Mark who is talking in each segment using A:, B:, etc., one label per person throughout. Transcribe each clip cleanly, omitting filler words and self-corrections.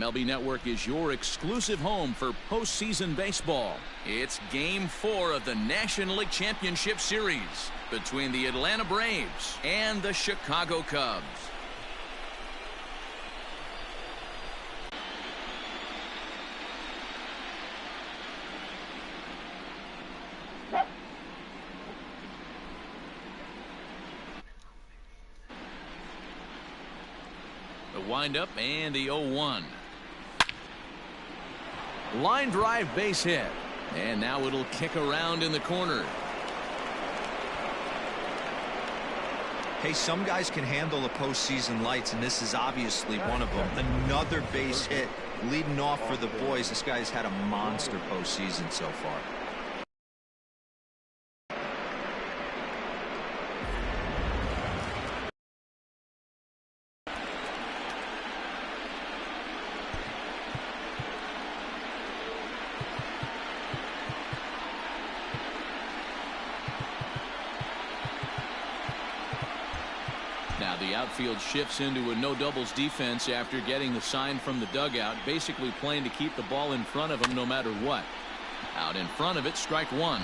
A: MLB Network is your exclusive home for postseason baseball. It's Game 4 of the National League Championship Series between the Atlanta Braves and the Chicago Cubs. The windup and the 0-1. Line drive base hit. And now it'll kick around in the corner.
B: Hey, some guys can handle the postseason lights, and this is obviously one of them. Another base hit leading off for the boys. This guy's had a monster postseason so far.
A: Now the outfield shifts into a no doubles defense after getting the sign from the dugout, basically playing to keep the ball in front of him no matter what. Out in front of it, strike one.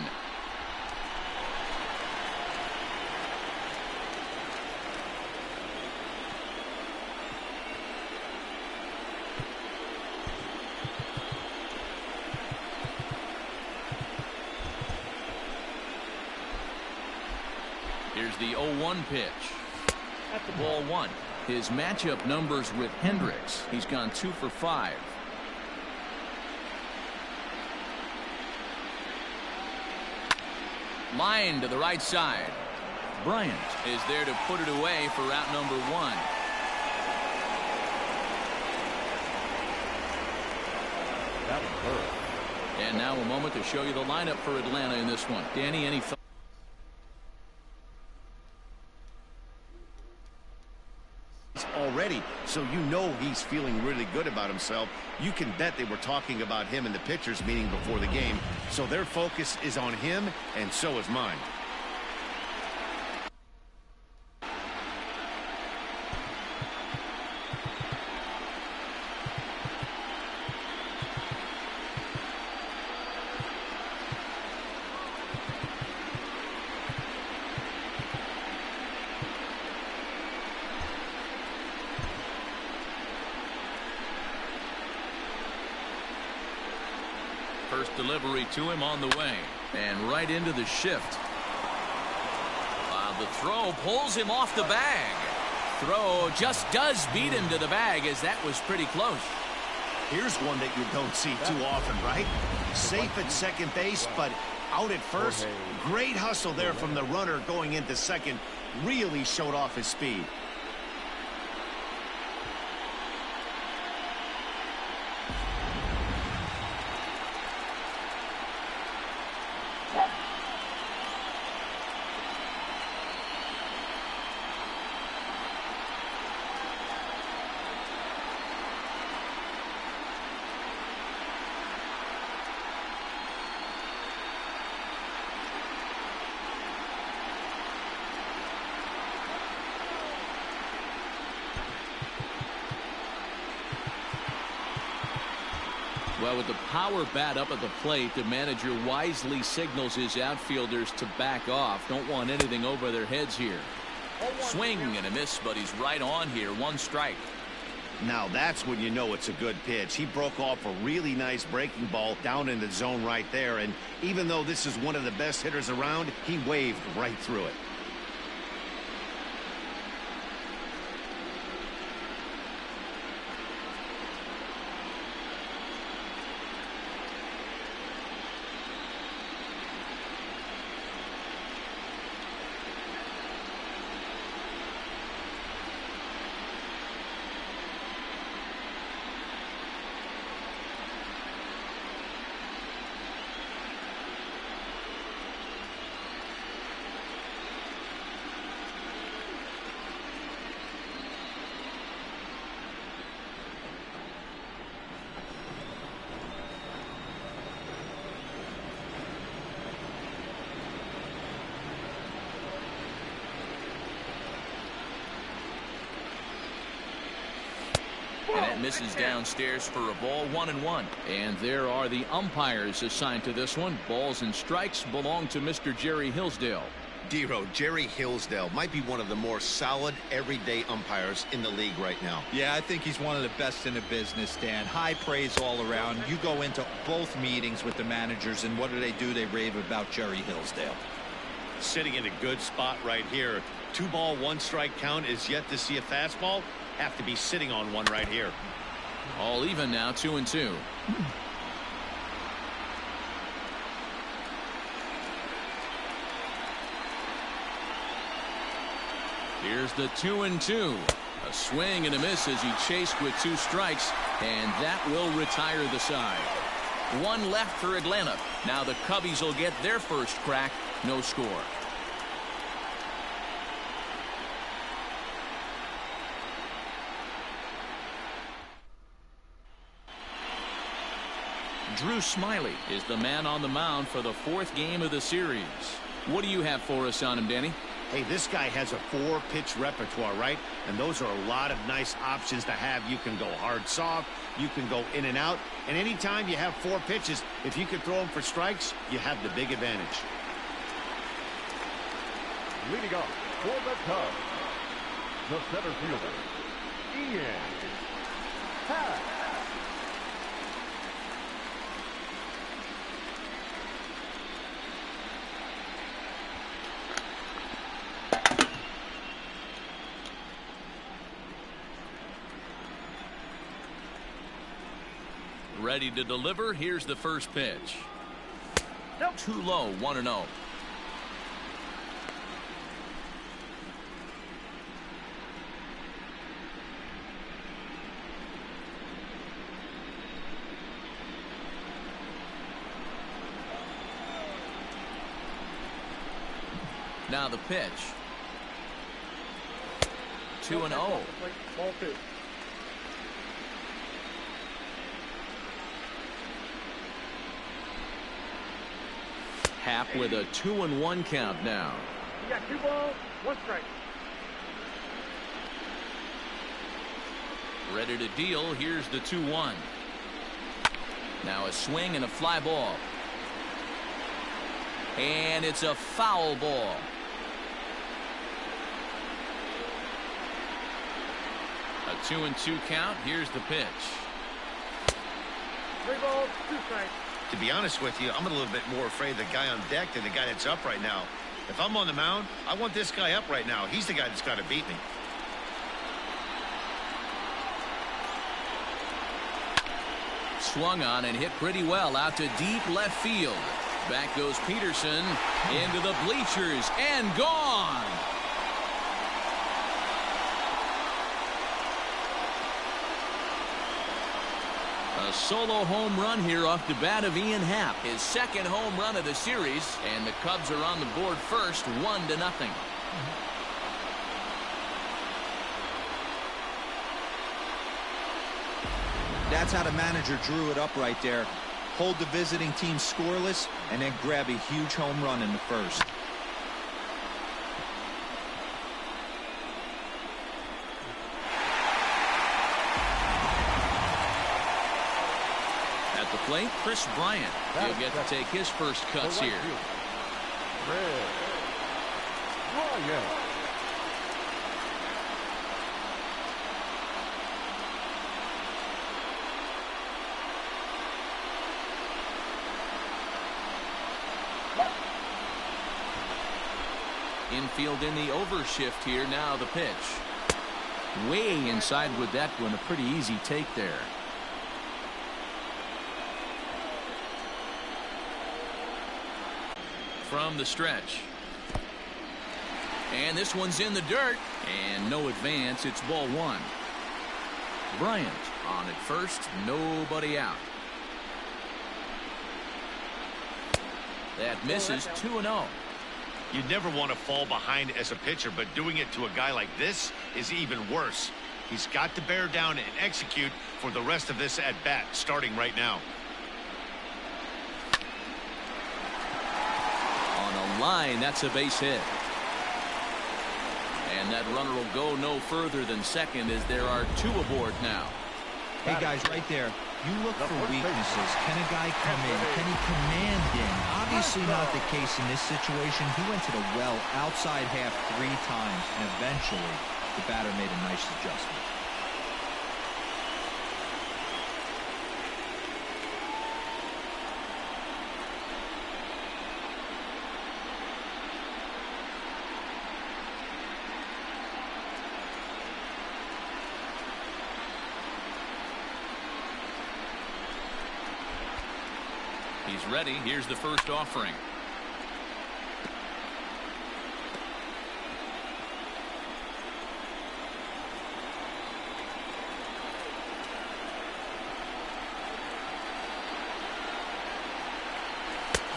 A: Here's the 0-1 pitch. Ball one. His matchup numbers with Hendricks. He's gone 2 for 5. Line to the right side. Bryant is there to put it away for out number 1.
C: That one hurt.
A: And now a moment to show you the lineup for Atlanta in this one. Danny, any thoughts?
D: Already, so you know he's feeling really good about himself. You can bet they were talking about him in the pitchers meeting before the game, so their focus is on him, and so is mine.
A: First delivery to him on the way, and right into the shift. The throw pulls him off the bag. Throw just does beat him to the bag, as that was pretty close.
D: Here's one that you don't see too often, right? Safe at second base, but out at first. Great hustle there from the runner going into second. Really showed off his speed.
A: Well, with the power bat up at the plate, the manager wisely signals his outfielders to back off. Don't want anything over their heads here. Swing and a miss, but he's right on here. 1 strike.
D: Now that's when you know it's a good pitch. He broke off a really nice breaking ball down in the zone right there, and even though this is one of the best hitters around, he waved right through it.
A: And that misses downstairs for a ball, 1-1. And there are the umpires assigned to this one. Balls and strikes belong to Mr. Jerry Hillsdale.
D: Dero, Jerry Hillsdale might be one of the more solid everyday umpires in the league right now.
B: Yeah, I think he's one of the best in the business, Dan. High praise all around. You go into both meetings with the managers, and what do? They rave about Jerry Hillsdale.
D: Sitting in a good spot right here. 2-ball, 1-strike count is yet to see a fastball. Have to be sitting on one right here.
A: All even now, 2-2. Here's the 2-2. A swing and a miss as he chased with 2 strikes, and that will retire the side. 1 left for Atlanta. Now the Cubbies will get their first crack. No score. Drew Smyly is the man on the mound for the 4th game of the series. What do you have for us on him, Danny?
D: Hey, this guy has a 4-pitch repertoire, right? And those are a lot of nice options to have. You can go hard, soft. You can go in and out. And anytime you have 4 pitches, if you can throw them for strikes, you have the big advantage.
C: Leading off for the Cubs, the center fielder, Ian Happ.
A: Ready to deliver. Here's the first pitch. Nope. Too low, 1-0. Now the pitch. 2-0.
C: Ball 2.
A: Happ with a 2-1 count now.
C: You got 2 balls, 1 strike.
A: Ready to deal. Here's the 2-1. Now a swing and a fly ball. And it's a foul ball. A 2-2 count. Here's the pitch.
C: 3 balls, 2 strikes.
D: To be honest with you, I'm a little bit more afraid of the guy on deck than the guy that's up right now. If I'm on the mound, I want this guy up right now. He's the guy that's got to beat me.
A: Swung on and hit pretty well out to deep left field. Back goes Peterson into the bleachers and gone. A solo home run here off the bat of Ian Happ. His 2nd home run of the series, and the Cubs are on the board first, 1-0.
B: That's how the manager drew it up right there. Hold the visiting team scoreless and then grab a huge home run in the 1st.
A: At the plate, Chris Bryant. He'll get to take his first cuts here.
C: Bryant.
A: Infield in the overshift here. Now the pitch. Way inside with that one. A pretty easy take there. From the stretch. And this one's in the dirt. And no advance. It's ball 1. Bryant on at first. Nobody out. That misses. 2-0.
D: You never want to fall behind as a pitcher, but doing it to a guy like this is even worse. He's got to bear down and execute for the rest of this at-bat, starting right now.
A: On a line, that's a base hit. And that runner will go no further than second as there are 2 aboard now.
B: Hey, guys, right there, you look for weaknesses. Can a guy come in? Can he command in? Obviously not the case in this situation. He went to the well outside half 3 times, and eventually the batter made a nice adjustment.
A: He's ready. Here's the first offering.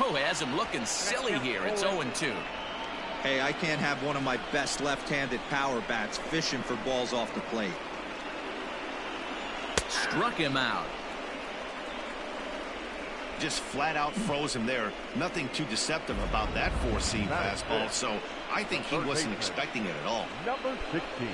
A: Oh, has him looking silly here. It's 0-2.
B: Hey, I can't have one of my best left-handed power bats fishing for balls off the plate.
A: Struck him out.
D: Just flat out froze him there. Nothing too deceptive about that four-seam fastball, so I think he wasn't expecting it at all.
C: Number 16.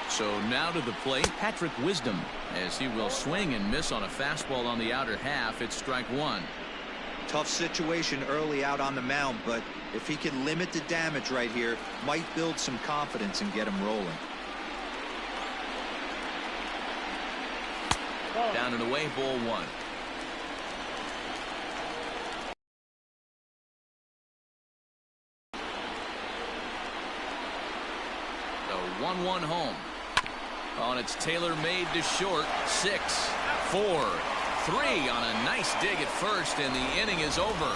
A: So now to the plate, Patrick Wisdom, as he will swing and miss on a fastball on the outer half. It's strike 1.
B: Tough situation early out on the mound, but if he can limit the damage right here, might build some confidence and get him rolling.
A: Down and away, ball 1. The 1-1 home. On its tailor-made to short. 6, 4, 3 on a nice dig at first, and the inning is over.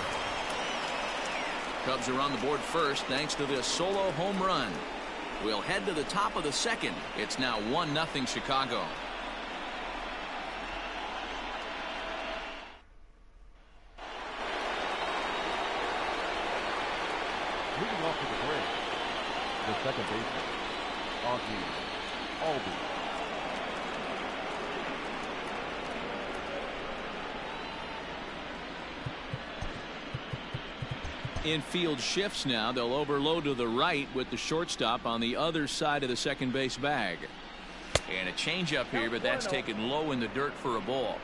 A: Cubs are on the board first thanks to this solo home run. We'll head to the top of the second. It's now 1-0 Chicago.
C: Moving off to the plate, the second baseman, Albie.
A: Infield shifts now. They'll overload to the right with the shortstop on the other side of the second base bag. And a changeup here, but that's taken low in the dirt for a ball.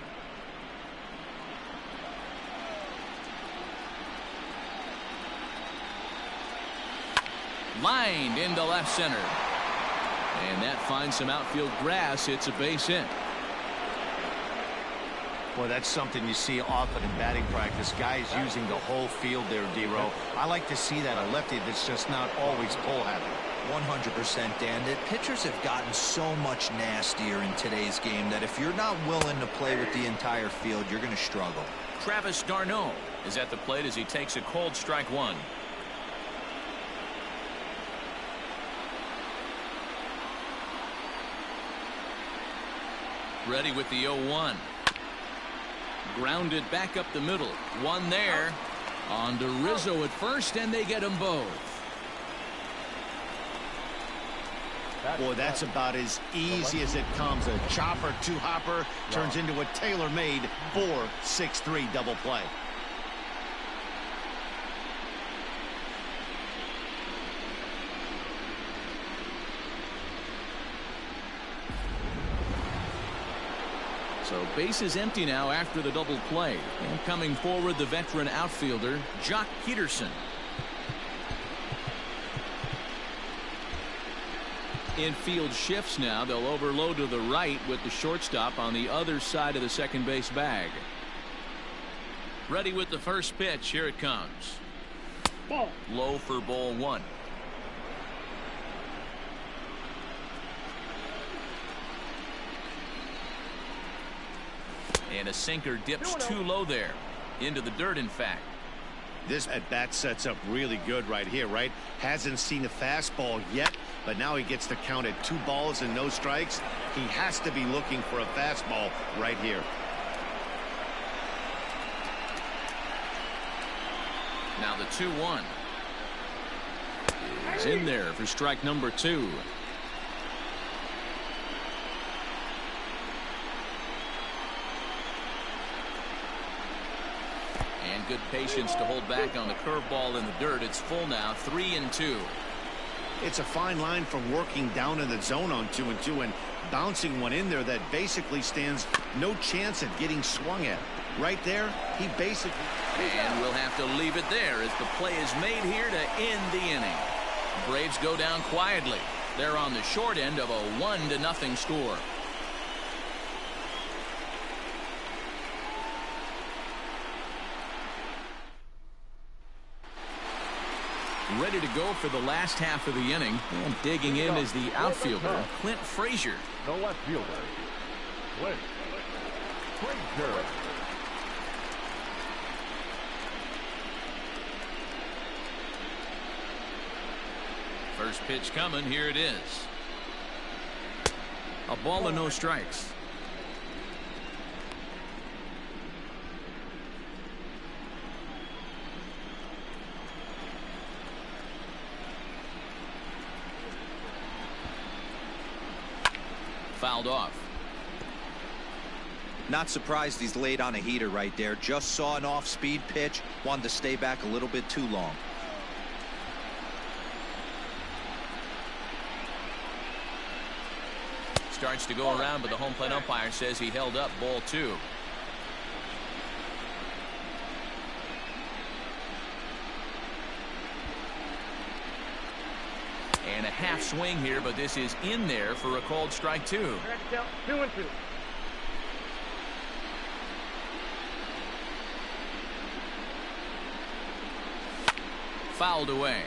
A: Lined into left center. And that finds some outfield grass. It's a base hit.
D: Well, that's something you see often in batting practice. Guys using the whole field there, D-Row. I like to see that. A lefty that's just not always pull happy.
B: 100%, Dan. The pitchers have gotten so much nastier in today's game that if you're not willing to play with the entire field, you're going to struggle.
A: Travis d'Arnaud is at the plate as he takes a cold strike 1. Ready with the 0-1. Grounded back up the middle. One there. On to Rizzo at first, and they get them both.
D: Boy, that's about as easy as it comes. A chopper, two-hopper turns into a tailor-made 4-6-3 double play.
A: So base is empty now after the double play. And coming forward, the veteran outfielder, Jock Peterson. Infield shifts now. They'll overload to the right with the shortstop on the other side of the second base bag. Ready with the first pitch. Here it comes.
C: Ball.
A: Low for ball 1. And a sinker dips too low there. Into the dirt, in fact.
D: This at-bat sets up really good right here, right? Hasn't seen a fastball yet, but now he gets to count at 2 balls and no strikes. He has to be looking for a fastball right here.
A: Now the 2-1. Is in there for strike number 2. good patience to hold back on the curveball in the dirt. It's full now, 3-2.
D: It's a fine line from working down in the zone on 2-2 and bouncing one in there that basically stands no chance at getting swung at. Right there, he basically...
A: And we'll have to leave it there as the play is made here to end the inning. Braves go down quietly. They're on the short end of a 1-0 score. Ready to go for the last half of the inning. And digging in is the outfielder, Clint Frazier.
C: The left fielder, Clint Frazier.
A: First pitch coming. Here it is. A ball and no strikes. Fouled off.
B: Not surprised he's laid on a heater right there. Just saw an off-speed pitch. Wanted to stay back a little bit too long.
A: Starts to go around, but the home plate umpire says he held up. Ball 2. And a half swing here, but this is in there for a called strike 2.
E: 2-2.
A: Fouled away.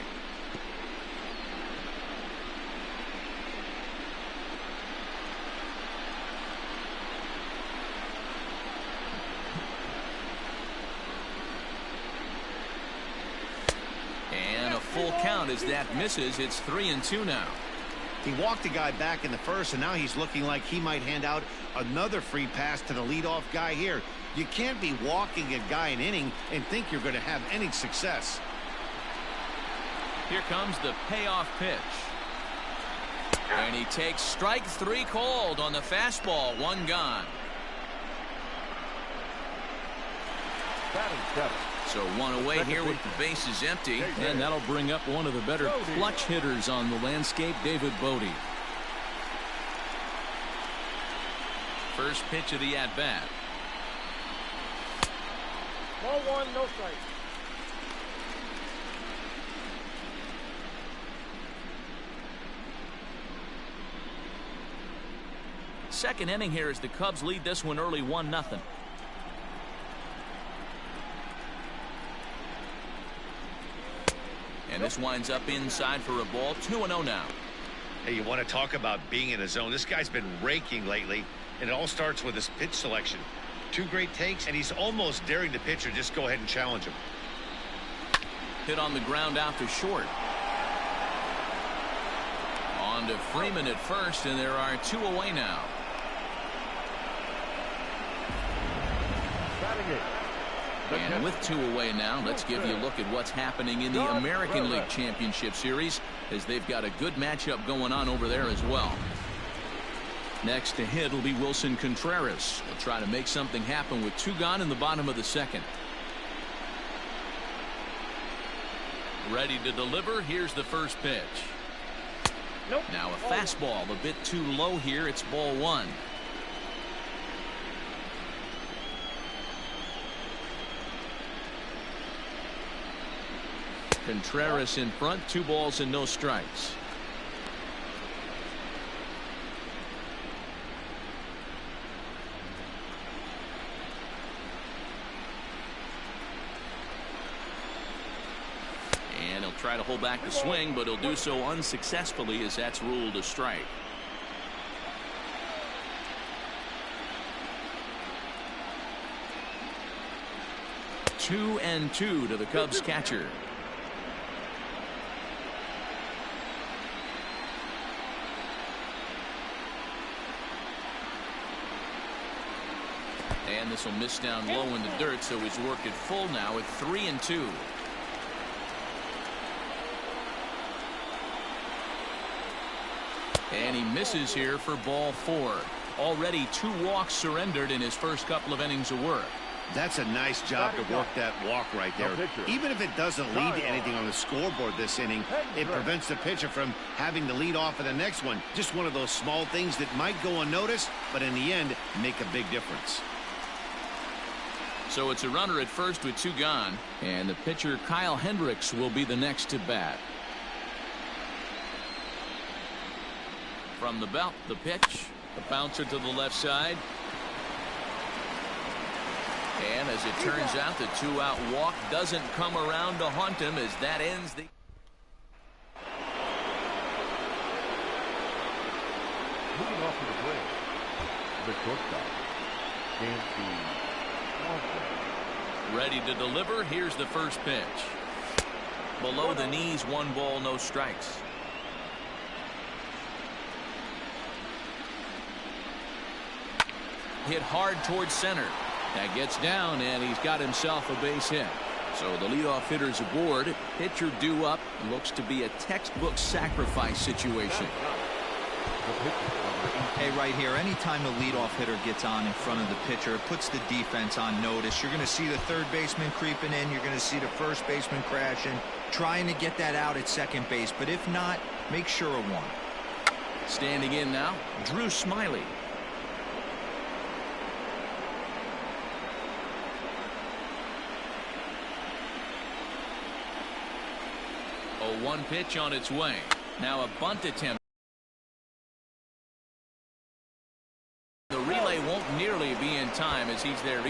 A: And a full count as that misses. It's 3-2 now.
D: He walked a guy back in the first, and now he's looking like he might hand out another free pass to the leadoff guy here. You can't be walking a guy an inning and think you're going to have any success.
A: Here comes the payoff pitch. And he takes strike 3 called on the fastball. 1 gone.
C: Batting 7.
A: So 1 away here with the bases empty. And that'll bring up one of the better clutch hitters on the landscape, David Bodie. First pitch of the at-bat.
E: Ball 1, no strike.
A: Second inning here as the Cubs lead this one early 1-0. And this winds up inside for a ball. 2-0 now.
D: Hey, you want to talk about being in a zone? This guy's been raking lately, and it all starts with his pitch selection. 2 great takes, and he's almost daring the pitcher just go ahead and challenge him.
A: Hit on the ground out to short. On to Freeman at first, and there are 2 away now. And with 2 away now, let's give you a look at what's happening in the American League Championship Series, as they've got a good matchup going on over there as well. Next to hit will be Wilson Contreras. He'll try to make something happen with 2 gone in the bottom of the second. Ready to deliver. Here's the first pitch.
E: Nope.
A: Now a fastball a bit too low here. It's ball 1. Contreras in front. 2 balls and no strikes. And he'll try to hold back the swing, but he'll do so unsuccessfully as that's ruled a strike. Two and 2 to the Cubs catcher. And this will miss down low in the dirt, so he's worked it full now at 3-2. And he misses here for ball 4. Already 2 walks surrendered in his first couple of innings of work.
D: That's a nice job to work that walk right there. Even if it doesn't lead to anything on the scoreboard this inning, it prevents the pitcher from having to lead off in the next one. Just one of those small things that might go unnoticed, but in the end, make a big difference.
A: So it's a runner at first with 2 gone, and the pitcher Kyle Hendricks will be the next to bat. From the belt, the pitch, the bouncer to the left side. And as it turns out, the 2-out walk doesn't come around to haunt him as that ends the...
C: Moving off to the plate, the shortstop,
A: ready to deliver. Here's the first pitch. Below the knees, 1 ball, no strikes. Hit hard towards center. That gets down, and he's got himself a base hit. So the leadoff hitter's aboard. Pitcher due up. Looks to be a textbook sacrifice situation.
B: Hey, right here, anytime the leadoff hitter gets on in front of the pitcher, it puts the defense on notice. You're going to see the third baseman creeping in. You're going to see the first baseman crashing, trying to get that out at second base. But if not, make sure of one.
A: Standing in now, Drew Smyly. A 1 pitch on its way. Now a bunt attempt. The relay won't nearly be in time as he's there.
C: Up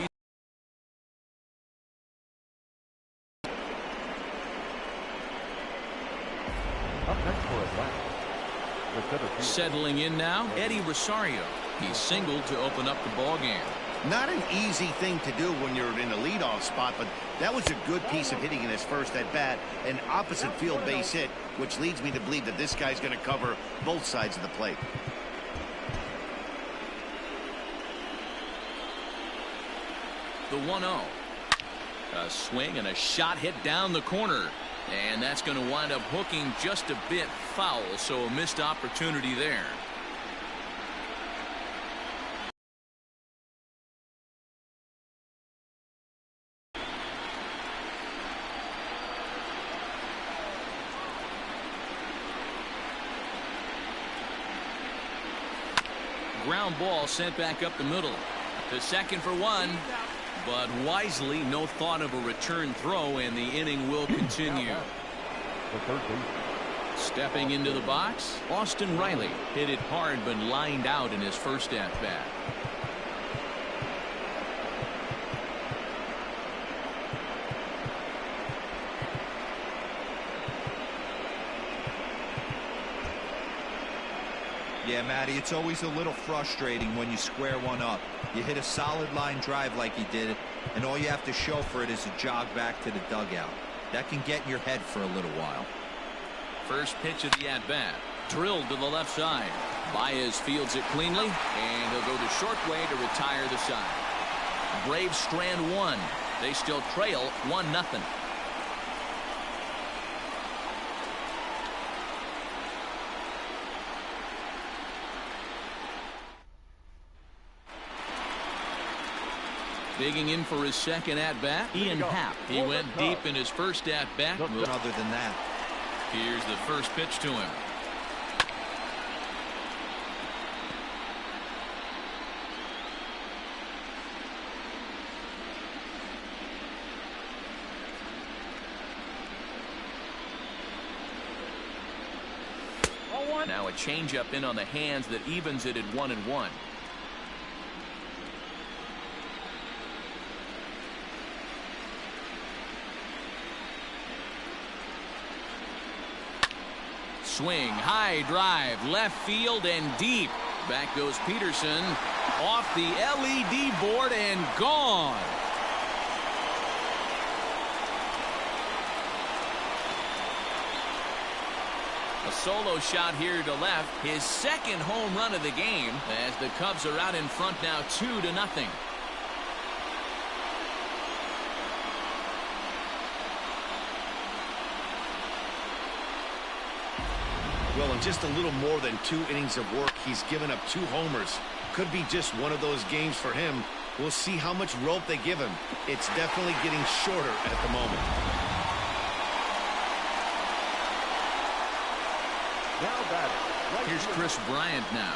C: next for Atlanta.
A: Settling in now, Eddie Rosario. He singled to open up the ball game.
D: Not an easy thing to do when you're in the leadoff spot, but that was a good piece of hitting in his first at bat, an opposite field base hit, which leads me to believe that this guy's going to cover both sides of the plate.
A: The 1-0. A swing and a shot hit down the corner. And that's going to wind up hooking just a bit foul, so a missed opportunity there. Ground ball sent back up the middle. To second for 1. But wisely, no thought of a return throw, and the inning will continue. Stepping into the box, Austin Riley hit it hard but lined out in his first at-bat.
B: Yeah, Matty, it's always a little frustrating when you square one up. You hit a solid line drive like he did, and all you have to show for it is a jog back to the dugout. That can get in your head for a little while.
A: First pitch of the at-bat. Drilled to the left side. Baez fields it cleanly, and he'll go the short way to retire the side. Braves strand 1. They still trail 1-0. Digging in for his second at-bat, Ian Happ. He went deep in his first at-bat.
B: Other than that,
A: here's the first pitch to him. Now a changeup in on the hands that evens it at 1-1. Swing, high drive, left field and deep. Back goes Peterson, off the LED board and gone. A solo shot here to left, his second home run of the game, as the Cubs are out in front now 2-0.
D: Well, in just a little more than 2 innings of work, he's given up 2 homers. Could be just one of those games for him We'll see how much rope they give him. It's definitely getting shorter at the moment.
C: Now batting. Right
A: Here's
C: field.
A: Chris Bryant now.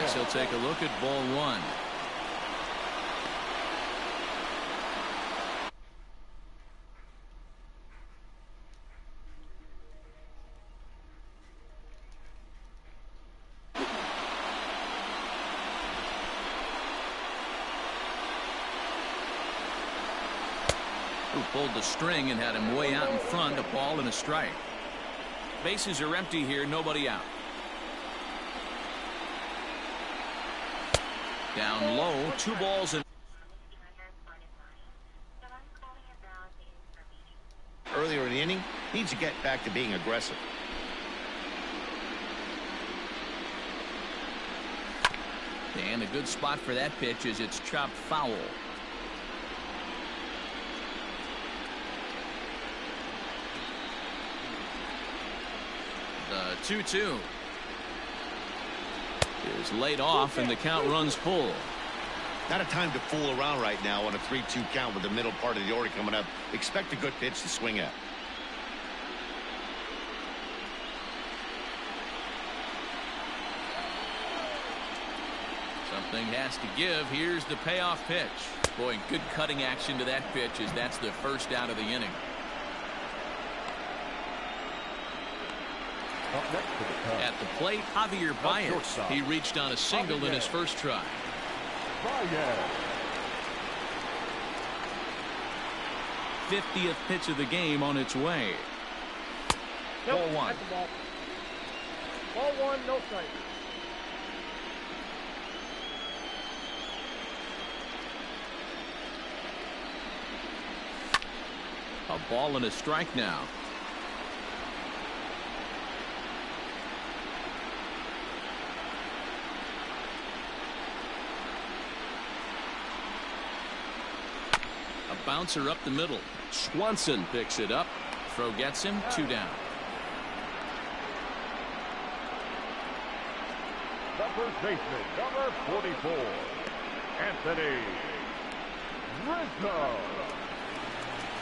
A: As he'll take a look at ball one. Who pulled the string and had him way out in front, a ball and a strike. Bases are empty here, nobody out. Down low, 2 balls and
D: Earlier in the inning, needs to get back to being aggressive.
A: a good spot for that pitch as it's chopped foul. The 2-2 is laid off and the count runs full.
D: Not a time to fool around right now on a 3-2 count with the middle part of the order coming up. Expect a good pitch to swing at.
A: Something has to give. Here's the payoff pitch. Boy, good cutting action to that pitch as that's the first out of the inning.
C: Up next to the Cubs.
A: At the plate, Javier Baez.
C: shortstop.
A: He reached on a single in his first try.
C: Baez.
A: 50th pitch of the game on its way.
E: Nope,
A: Ball one.
E: that's the ball. Ball one, no strike.
A: A ball and a strike now. A bouncer up the middle. Swanson picks it up. Throw gets him. 2 down.
C: The first baseman, number 44, Anthony Rizzo.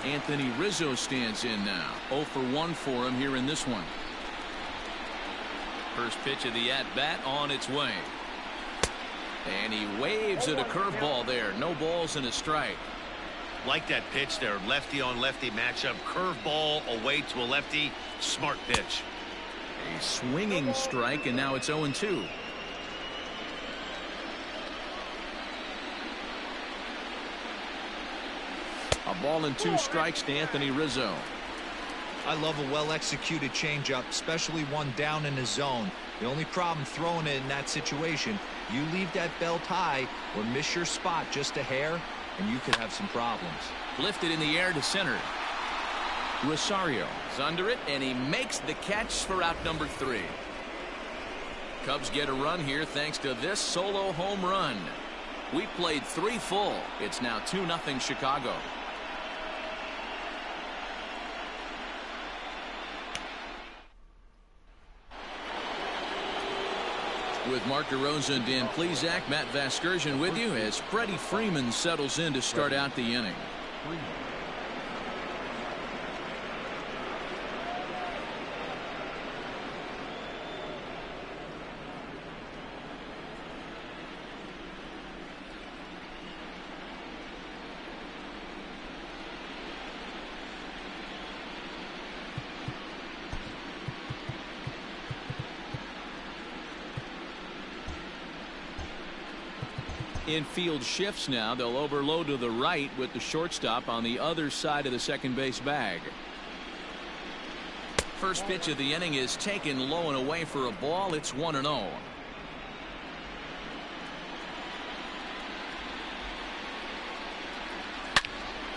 A: Anthony Rizzo stands in now. 0 for 1 for him here in this one. First pitch of the at-bat on its way. And he waves at a curveball there. No balls and a strike.
D: Like that pitch there, lefty on lefty matchup, curveball away to a lefty, smart pitch.
A: A swinging strike, and now it's 0-2. A ball and 2 strikes to Anthony Rizzo.
B: I love a well-executed changeup, especially one down in the zone. The only problem throwing it in that situation, you leave that belt high or miss your spot just a hair, and you could have some problems.
A: Lifted in the air to center. Rosario is under it, and he makes the catch for out number 3. Cubs get a run here thanks to this solo home run. We played 3 full. It's now 2-0 Chicago. With Mark DeRosa and Dan Plesac, Matt Vasgersian with you as Freddie Freeman settles in to start out the inning. Infield shifts now. They'll overload to the right with the shortstop on the other side of the second base bag. First pitch of the inning is taken low and away for a ball. It's 1-0.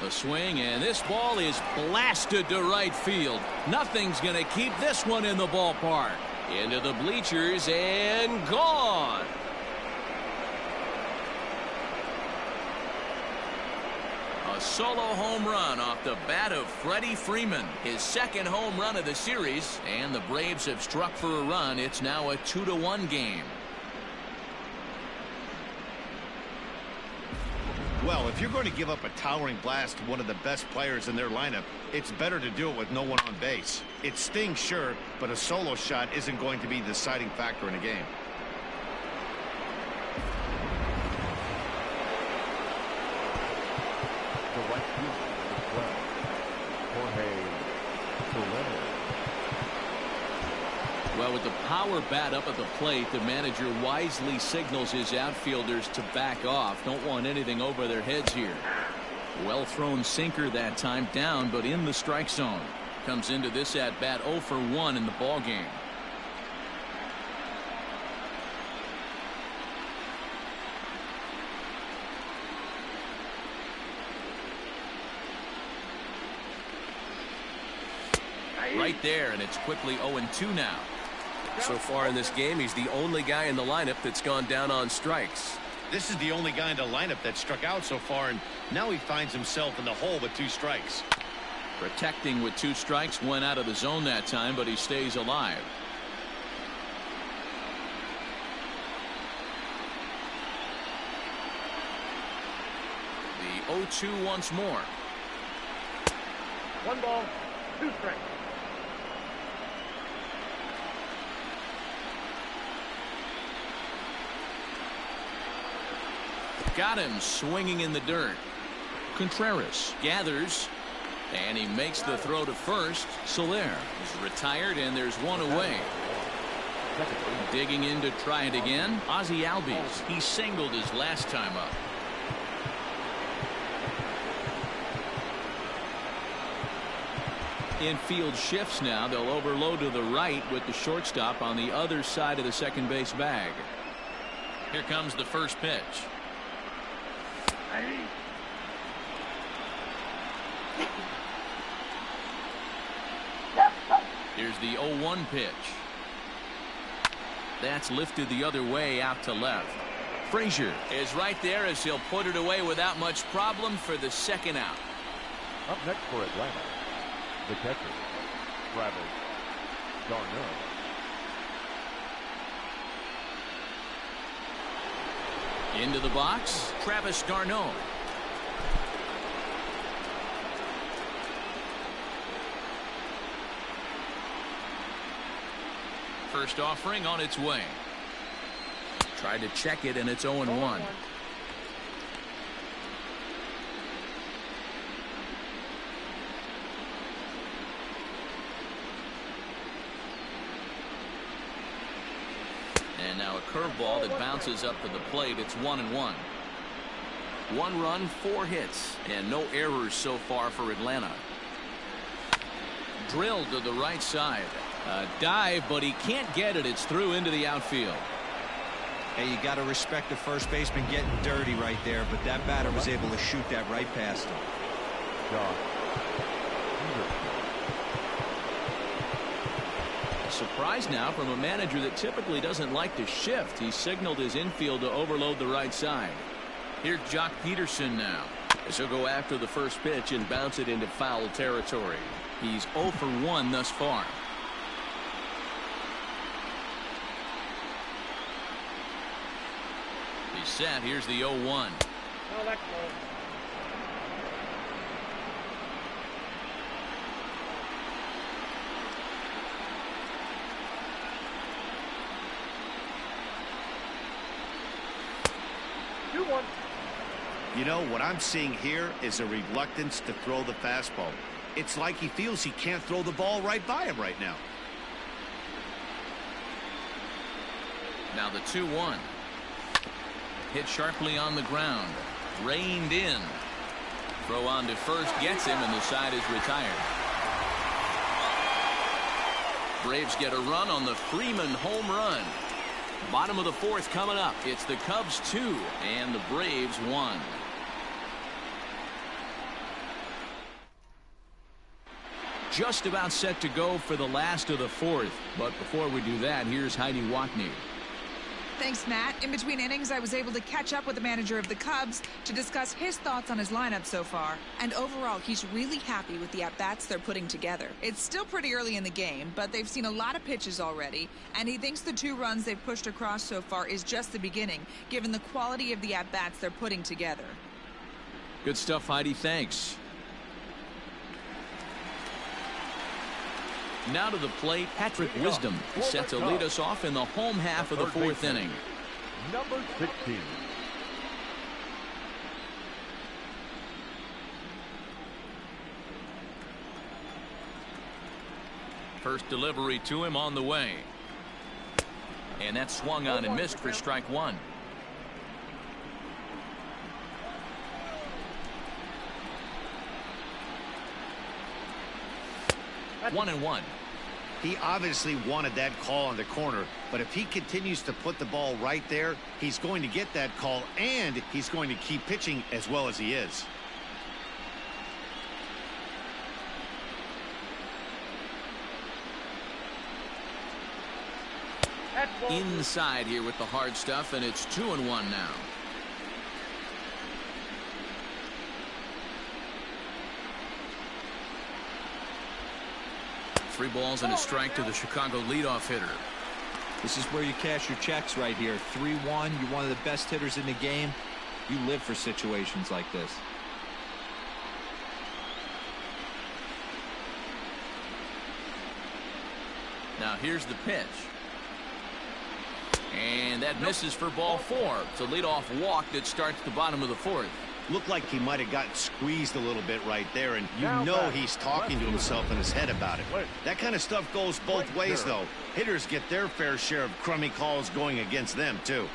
A: A swing, and this ball is blasted to right field. Nothing's going to keep this one in the ballpark. Into the bleachers and gone. A solo home run off the bat of Freddie Freeman, his second home run of the series, and the Braves have struck for a run. It's now a 2-1 game.
D: Well, if you're going to give up a towering blast to one of the best players in their lineup, it's better to do it with no one on base. It stings, sure, but a solo shot isn't going to be the deciding factor in a game.
C: The right fielder as well.
A: Well, with the power bat up at the plate, the manager wisely signals his outfielders to back off. Don't want anything over their heads here. Well thrown sinker that time, down but in the strike zone. Comes into this at bat 0 for 1 in the ball game. Right there, and it's quickly 0-2 now.
F: So far in this game, he's the only guy in the lineup that's gone down on strikes.
D: This is the only guy in the lineup that struck out so far, and now he finds himself in the hole with 2 strikes.
A: Protecting with 2 strikes, went out of the zone that time, but he stays alive. The 0-2 once more.
E: 1 ball, 2 strikes.
A: Got him swinging in the dirt. Contreras gathers, and he makes the throw to first. Soler is retired, and there's 1 away. Digging in to try it again. Ozzie Albies. He singled his last time up. Infield shifts now. They'll overload to the right with the shortstop on the other side of the second base bag. Here comes the first pitch. Here's the 0-1 pitch. That's lifted the other way out to left. Frazier is right there as he'll put it away without much problem for the second out.
C: Up next for Atlanta, the catcher, Travis d'Arnaud.
A: Into the box, Travis d'Arnaud. First offering on its way. Tried to check it, and it's 0-1. And now a curveball that bounces up to the plate. It's 1-1. 1 run, 4 hits, and no errors so far for Atlanta. Drilled to the right side. A dive, but he can't get it. It's through into the outfield.
B: Hey, you got to respect the first baseman getting dirty right there, but that batter was able to shoot that right past him.
A: Surprise now from a manager that typically doesn't like to shift. He signaled his infield to overload the right side. Here's Jock Peterson now, as he'll go after the first pitch and bounce it into foul territory. He's 0 for 1 thus far. He's set. Here's the 0-1.
E: Oh, that's low.
D: You know, what I'm seeing here is a reluctance to throw the fastball. It's like he feels he can't throw the ball right by him right now.
A: Now the 2-1. Hit sharply on the ground. Reined in. Throw on to first gets him, and the side is retired. Braves get a run on the Freeman home run. Bottom of the 4th coming up. It's the Cubs 2 and the Braves 1. Just about set to go for the last of the 4th. But before we do that, here's Heidi Watney.
G: Thanks, Matt. In between innings, I was able to catch up with the manager of the Cubs to discuss his thoughts on his lineup so far. And overall, he's really happy with the at-bats they're putting together. It's still pretty early in the game, but they've seen a lot of pitches already. And he thinks the 2 runs they've pushed across so far is just the beginning, given the quality of the at-bats they're putting together.
A: Good stuff, Heidi. Thanks. Now to the plate, Patrick Wisdom is set to lead us off in the home half of the fourth inning.
C: Number 16.
A: First delivery to him on the way. And that swung on and missed for strike one. One and one.
D: He obviously wanted that call on the corner, but if he continues to put the ball right there, he's going to get that call, and he's going to keep pitching as well as he is.
A: Inside here with the hard stuff, and it's 2-1 now. Three balls and a strike to the Chicago leadoff hitter.
B: This is where you cash your checks right here. 3-1. You're one of the best hitters in the game. You live for situations like this.
A: Now here's the pitch. And that misses for ball four. It's a leadoff walk that starts the bottom of the fourth.
D: Looked like he might have gotten squeezed a little bit right there, and you know he's talking to himself in his head about it. That kind of stuff goes both ways, though. Hitters get their fair share of crummy calls going against them, too.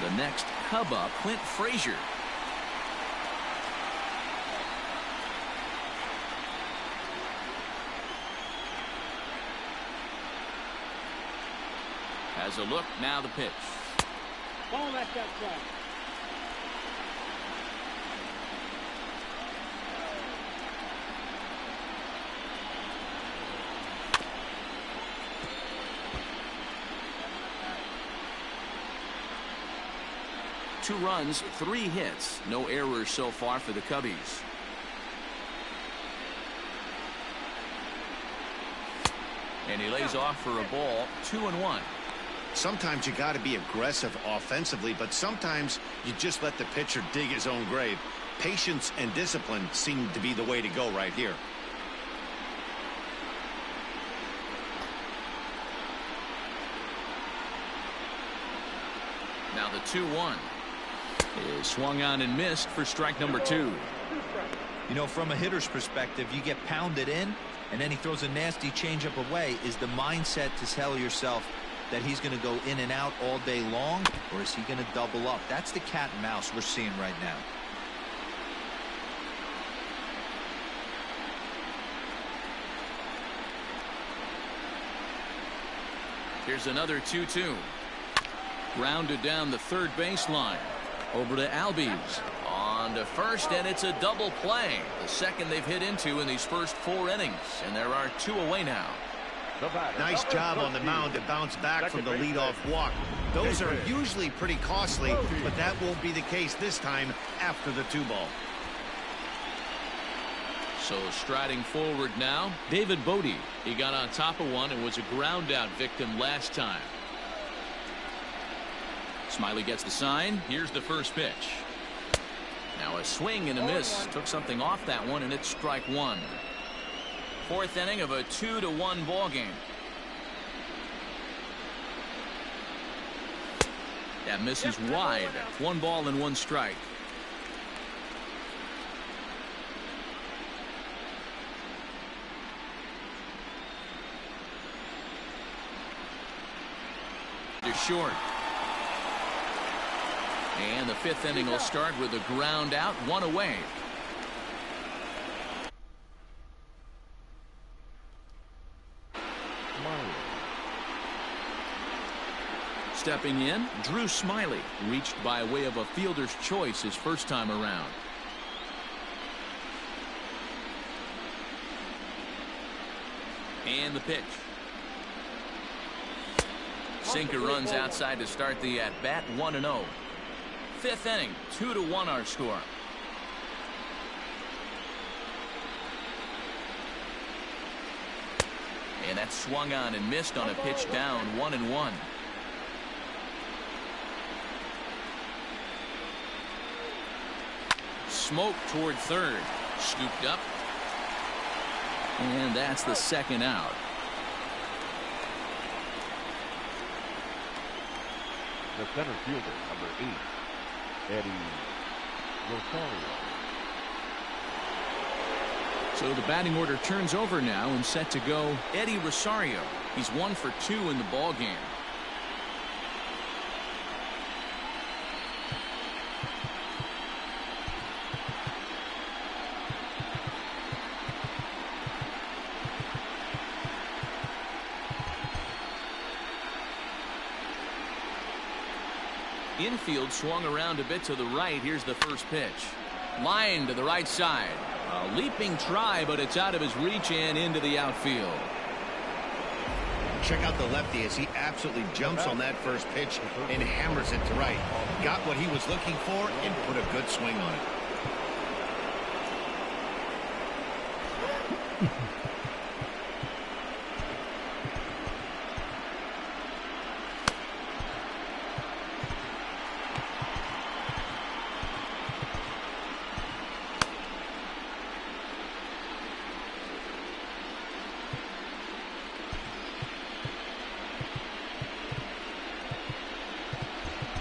A: The next Cub up, Clint Frazier. Has a look, now the pitch.
E: Ball at that track.
A: Two runs, 3 hits, no errors so far for the Cubbies. And he lays off for a ball, 2-1.
D: Sometimes you got to be aggressive offensively, but sometimes you just let the pitcher dig his own grave. Patience and discipline seem to be the way to go right here.
A: Now the 2-1 is swung on and missed for strike number 2.
B: You know, from a hitter's perspective, you get pounded in, and then he throws a nasty changeup away. Is the mindset to tell yourself that he's going to go in and out all day long, or is he going to double up? That's the cat and mouse we're seeing right now.
A: Here's another 2-2. Grounded down the third baseline. Over to Albies. On to first, and it's a double play. The second they've hit into in these first 4 innings. And there are 2 away now.
D: Nice job on the mound to bounce back from the leadoff walk. Those are usually pretty costly, but that won't be the case this time after the 2-ball.
A: So striding forward now, David Bodie. He got on top of one and was a ground out victim last time. Smyly gets the sign. Here's the first pitch. Now a swing and a miss. Took something off that one, and it's strike 1. Fourth inning of a 2-1 ball game. That misses wide. 1 ball and 1 strike. To short. And the 5th inning will start with a ground out, 1 away. Stepping in, Drew Smyly, reached by way of a fielder's choice his first time around. And the pitch. Sinker runs outside to start the at-bat, 1-0. 5th inning, 2-1 our score. And that swung on and missed on a pitch down, 1-1. smoke toward third. Scooped up. And that's the second out.
C: The center fielder, number 8, Eddie Rosario.
A: So the batting order turns over now and set to go Eddie Rosario. He's 1 for 2 in the ball game. Infield swung around a bit to the right. Here's the first pitch. Line to the right side. A leaping try, but it's out of his reach and into the outfield.
D: Check out the lefty as he absolutely jumps on that first pitch and hammers it to right. Got what he was looking for and put a good swing on it.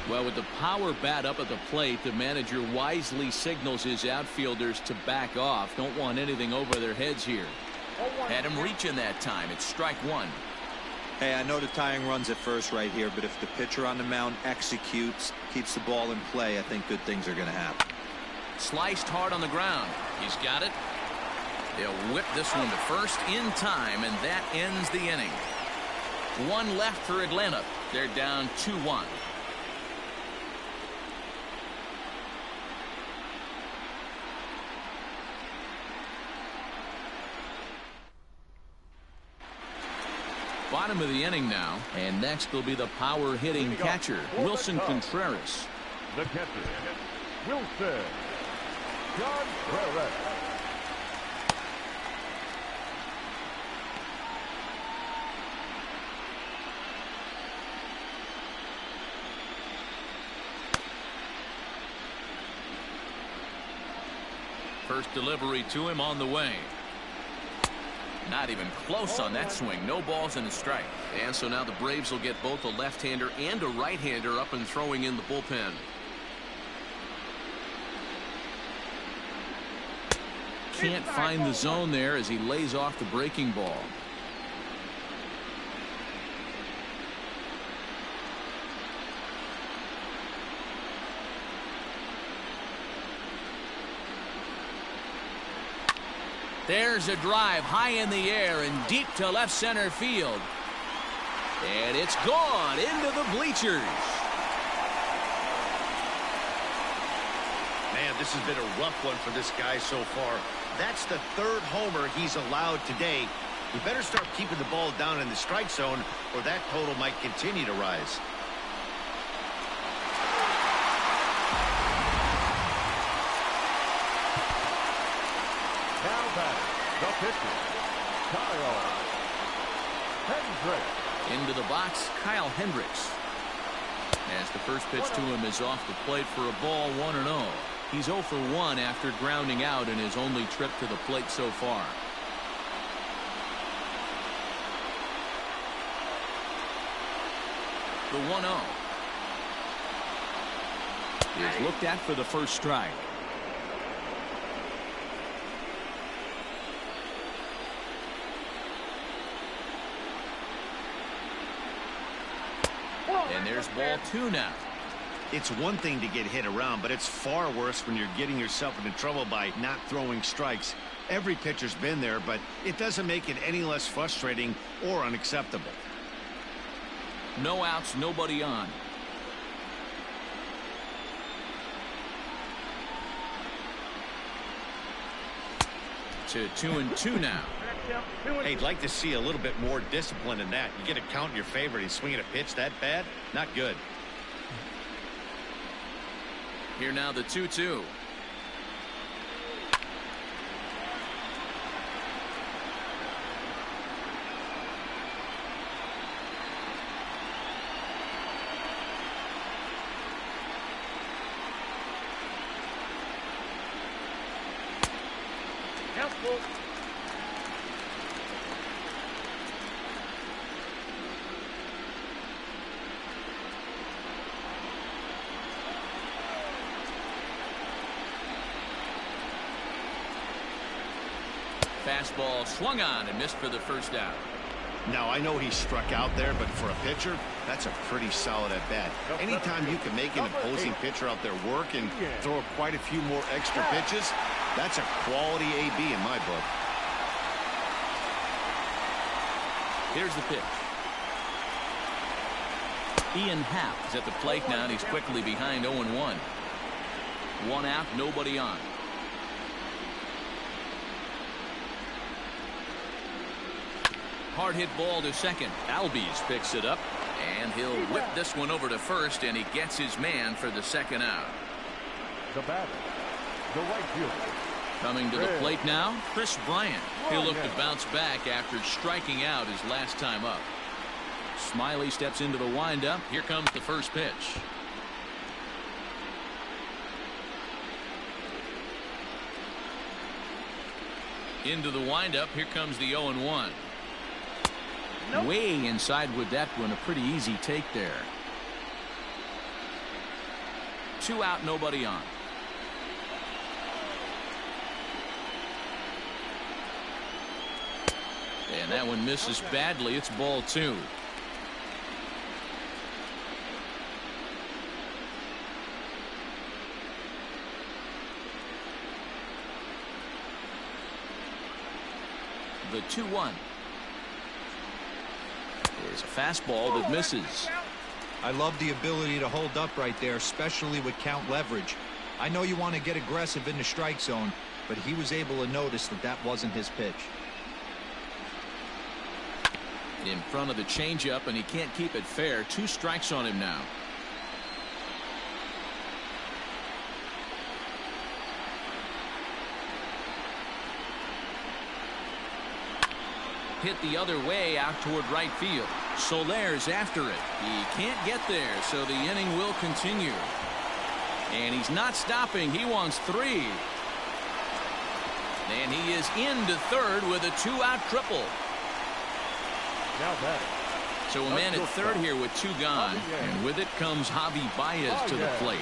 A: Well, with the power bat up at the plate, the manager wisely signals his outfielders to back off. Don't want anything over their heads here. Had him reaching that time. It's strike one.
B: Hey, I know the tying run's at first right here, but if the pitcher on the mound executes, keeps the ball in play, I think good things are going to happen.
A: Sliced hard on the ground. He's got it. They'll whip this one to first in time, and that ends the inning. One left for Atlanta. They're down 2-1. Bottom of the inning now, and next will be the power hitting catcher, Wilson Contreras.
C: The catcher, Wilson Contreras.
A: First delivery to him on the way. Not even close on that swing. No balls and a strike. And so now the Braves will get both a left-hander and a right-hander up and throwing in the bullpen. Can't find the zone there as he lays off the breaking ball. There's a drive high in the air and deep to left center field. And it's gone into the bleachers.
D: Man, this has been a rough one for this guy so far. That's the third homer he's allowed today. He better start keeping the ball down in the strike zone, or that total might continue to rise.
C: The pitcher, Kyle Hendricks.
A: Into the box, Kyle Hendricks. As the first pitch to him is off the plate for a ball, 1-0. He's 0 for 1 after grounding out in his only trip to the plate so far. The 1-0 is looked at for the first strike. And there's ball 2 now.
D: It's one thing to get hit around, but it's far worse when you're getting yourself into trouble by not throwing strikes. Every pitcher's been there, but it doesn't make it any less frustrating or unacceptable.
A: No outs, nobody on. To 2-2 now.
D: Hey, I'd like to see a little bit more discipline in that. You get a count in your favor and he's swinging a pitch that bad? Not good.
A: Here now the 2-2. Fastball swung on and missed for the first out.
D: Now, I know he struck out there, but for a pitcher, that's a pretty solid at-bat. Anytime you can make an opposing pitcher out there work and throw quite a few more extra pitches, that's a quality AB in my book.
A: Here's the pitch. Ian Happ is at the plate now, and he's quickly behind 0-1. 1 out, nobody on. Hard hit ball to second. Albies picks it up, and he'll whip this one over to first, and he gets his man for the second out.
C: The batter, the right fielder.
A: Coming to the plate now, Chris Bryant. He'll look to bounce back after striking out his last time up. Smyly steps into the windup. Here comes the first pitch. Into the windup. Here comes the 0-1. Way inside with that one. A pretty easy take there. 2 out, nobody on. And that one misses badly. It's ball 2. The 2-1. There's a fastball that misses.
B: I love the ability to hold up right there, especially with count leverage. I know you want to get aggressive in the strike zone, but he was able to notice that that wasn't his pitch.
A: In front of the changeup, and he can't keep it fair. 2 strikes on him now. Hit the other way out toward right field. Soler's after it. He can't get there, so the inning will continue. And he's not stopping. He wants 3. And he is into third with a 2-out triple.
C: Now batting.
A: So a man at third here with 2 gone. And with it comes Javi Baez to the plate.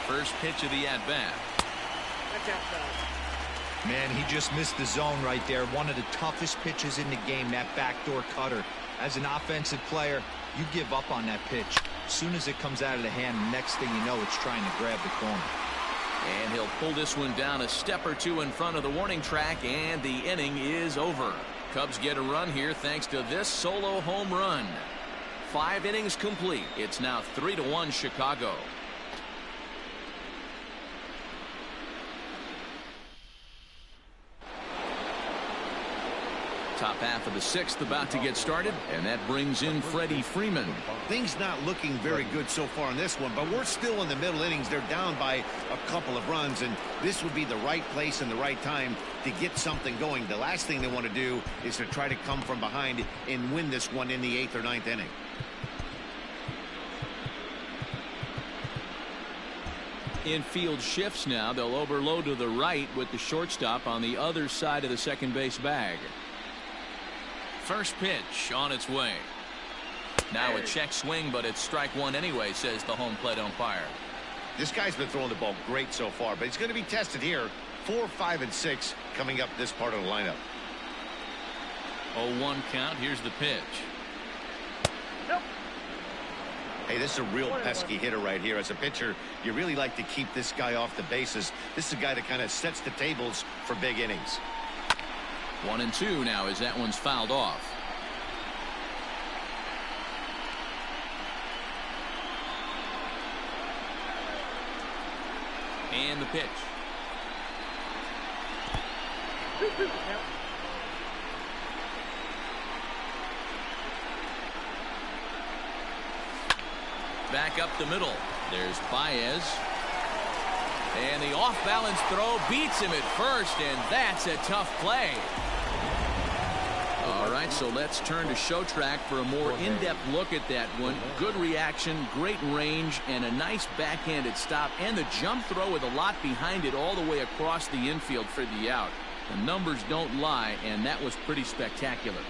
A: First pitch of the at-bat.
B: Man, he just missed the zone right there. One of the toughest pitches in the game, that backdoor cutter. As an offensive player, you give up on that pitch. As soon as it comes out of the hand, the next thing you know, it's trying to grab the corner.
A: And he'll pull this one down a step or 2 in front of the warning track, and the inning is over. Cubs get a run here thanks to this solo home run. 5 innings complete. It's now 3-1 Chicago. Top half of the 6th about to get started, and that brings in Freddie Freeman.
D: Things not looking very good so far in this one, but we're still in the middle innings. They're down by a couple of runs, and this would be the right place and the right time to get something going. The last thing they want to do is to try to come from behind and win this one in the 8th or 9th inning.
A: Infield shifts now. They'll overload to the right with the shortstop on the other side of the second base bag. First pitch on its way. Now a check swing, but it's strike 1 anyway, says the home plate umpire.
D: This guy's been throwing the ball great so far, but he's going to be tested here. 4, 5, and 6 coming up this part of the lineup.
A: 0-1 count. Here's the pitch.
D: Hey, this is a real pesky hitter right here. As a pitcher, you really like to keep this guy off the bases. This is a guy that kind of sets the tables for big innings.
A: 1-2 now as that one's fouled off. And the pitch. Back up the middle. There's Baez. And the off-balance throw beats him at first, and that's a tough play. All right, so let's turn to show track for a more in-depth look at that one. Good reaction, great range, and a nice backhanded stop, and the jump throw with a lot behind it all the way across the infield for the out. The numbers don't lie, and that was pretty spectacular.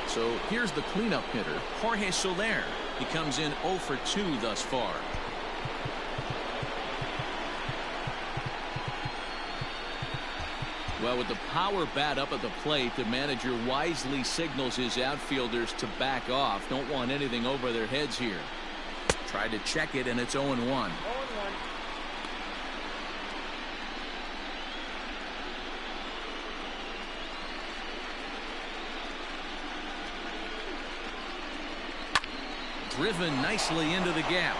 A: So here's the cleanup hitter, Jorge Soler. He comes in 0 for 2 thus far. Well, with the power bat up at the plate, the manager wisely signals his outfielders to back off. Don't want anything over their heads here. Tried to check it, and it's 0-1. Driven nicely into the gap.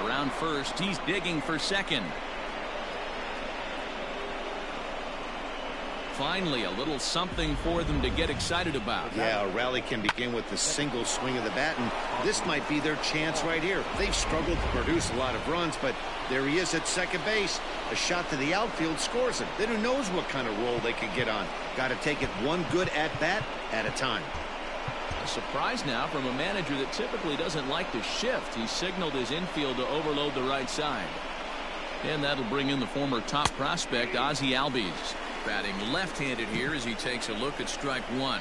A: Around first, he's digging for second. Finally, a little something for them to get excited about.
D: Yeah, a rally can begin with the single swing of the bat, and this might be their chance right here. They've struggled to produce a lot of runs, but there he is at second base. A shot to the outfield scores him. Then who knows what kind of roll they could get on. Got to take it one good at-bat at a time.
A: A surprise now from a manager that typically doesn't like to shift. He signaled his infield to overload the right side. And that'll bring in the former top prospect, Ozzie Albies. Batting left-handed here as he takes a look at strike one.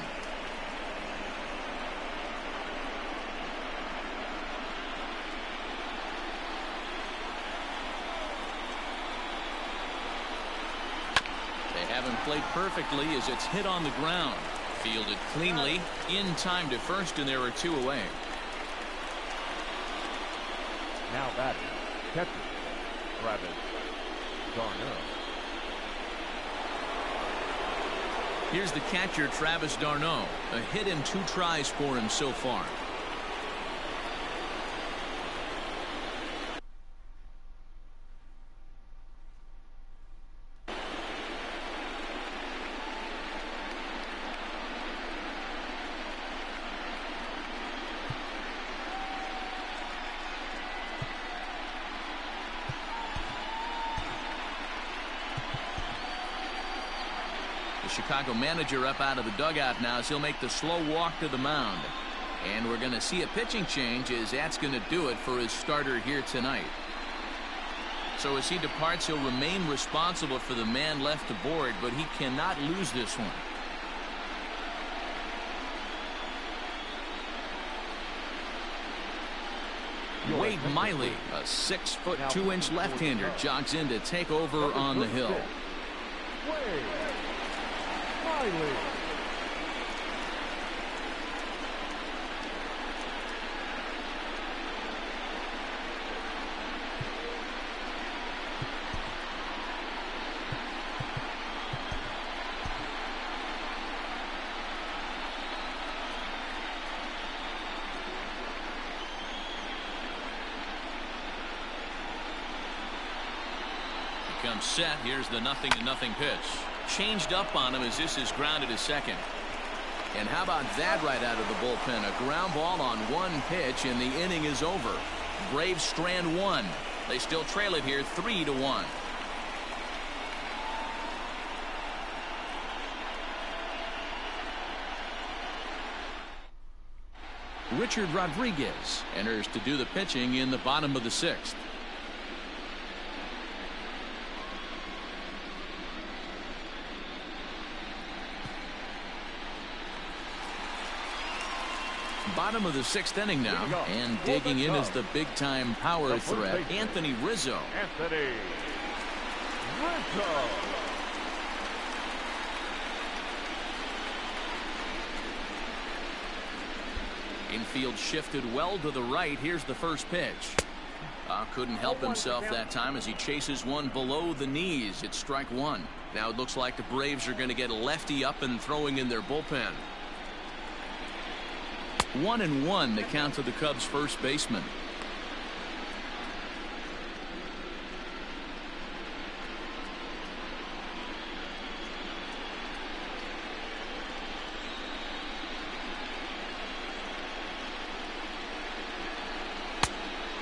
A: They haven't played perfectly as it's hit on the ground. Fielded cleanly, in time to first, and there are 2 away.
C: Now batting, catcher, Travis d'Arnaud.
A: Here's the catcher, Travis d'Arnaud. A hit and 2 tries for him so far. Chicago manager up out of the dugout now as he'll make the slow walk to the mound. And we're going to see a pitching change as that's going to do it for his starter here tonight. So as he departs, he'll remain responsible for the man left aboard, but he cannot lose this one. Wade Miley, a 6-foot 2-inch left-hander, jogs in to take over on the hill.
C: Smyly.
A: Comes set. Here's the 0-0 pitch. Changed up on him as this is grounded to second. And how about that right out of the bullpen? A ground ball on 1 pitch, and the inning is over. Braves strand 1. They still trail it here 3-1. Richard Rodriguez enters to do the pitching in the bottom of the 6th. Bottom of the 6th inning now, and digging in is the big-time power threat, Anthony Rizzo.
C: Anthony Rizzo.
A: Infield shifted well to the right. Here's the first pitch. Couldn't help himself that time as he chases one below the knees. It's strike 1. Now it looks like the Braves are going to get a lefty up and throwing in their bullpen. 1-1 the count to the Cubs first baseman.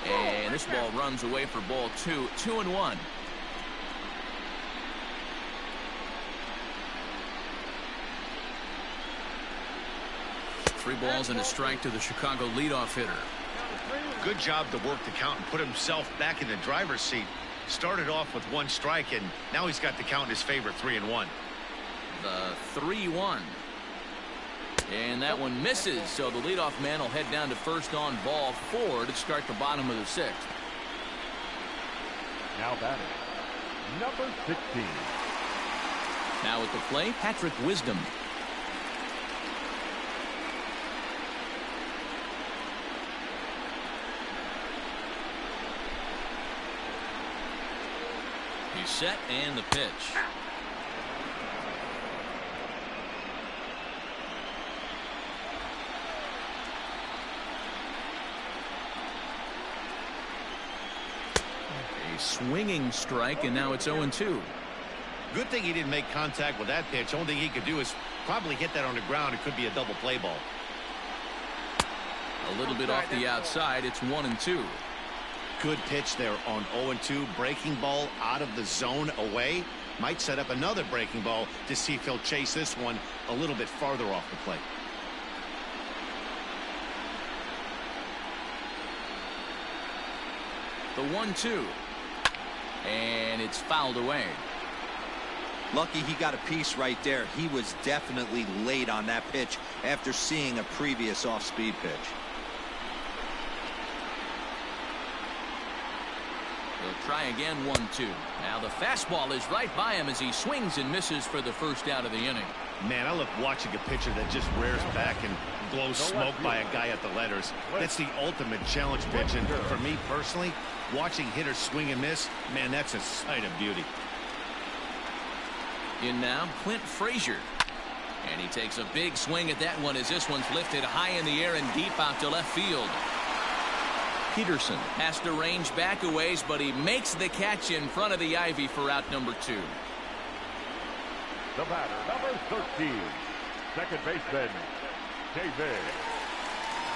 A: And this ball runs away for ball 2. 2-1. 3 balls and a strike to the Chicago leadoff hitter.
D: Good job to work the count and put himself back in the driver's seat. Started off with 1 strike, and now he's got the count in his favor, 3-1.
A: The 3-1. And that one misses, so the leadoff man will head down to first on ball 4 to start the bottom of the 6th.
C: Now batting, number 16.
A: Now at the plate, Patrick Wisdom. He's set, and the pitch. A swinging strike, and now it's 0-2.
D: Good thing he didn't make contact with that pitch. Only thing he could do is probably hit that on the ground. It could be a double play ball.
A: A little bit off the outside. It's 1-2.
D: Good pitch there on 0-2. Breaking ball out of the zone away. Might set up another breaking ball to see if he'll chase this one a little bit farther off the plate.
A: The 1-2. And it's fouled away.
B: Lucky he got a piece right there. He was definitely late on that pitch after seeing a previous off-speed pitch.
A: He'll try again, 1-2. Now the fastball is right by him as he swings and misses for the first out of the inning.
D: Man, I love watching a pitcher that just rears back and blows smoke by a guy at the letters. That's the ultimate challenge pitch, and for me personally, watching hitters swing and miss, man, that's a sight of beauty.
A: In now, Clint Frazier. And he takes a big swing at that one as this one's lifted high in the air and deep out to left field. Peterson has to range back a ways, but he makes the catch in front of the ivy for out number 2.
C: The batter, number 13, second baseman, David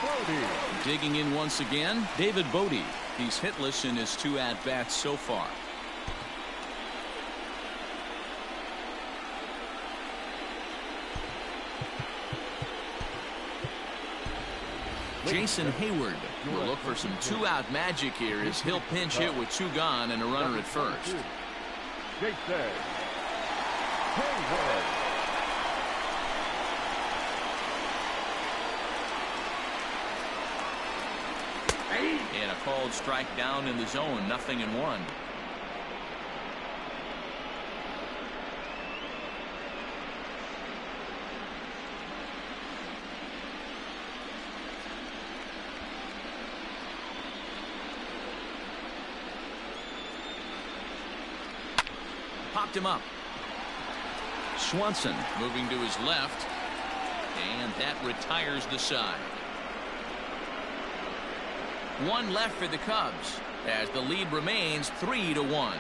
C: Bodie.
A: Digging in once again, David Bodie. He's hitless in his 2 at-bats so far. Jason Hayward will look for some 2-out magic here as he'll pinch hit with 2 gone and a runner at first.
C: Jason Hayward.
A: And a called strike down in the zone, 0-1. Popped him up. Swanson moving to his left, and that retires the side. 1 left for the Cubs as the lead remains 3-1.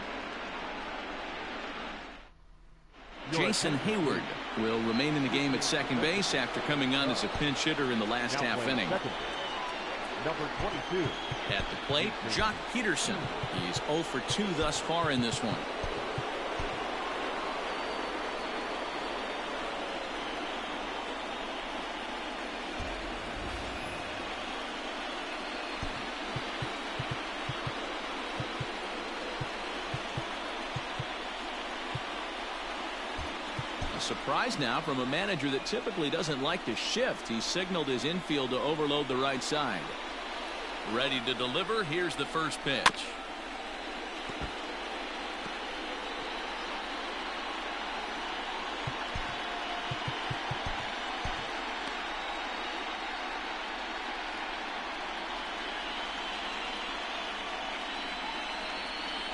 A: Jason Hayward will remain in the game at second base after coming on as a pinch hitter in the last half inning.
C: Number 22.
A: At the plate, Jock Peterson. He's 0 for 2 thus far in this one. Surprise now from a manager that typically doesn't like to shift. He signaled his infield to overload the right side. Ready to deliver. Here's the first pitch.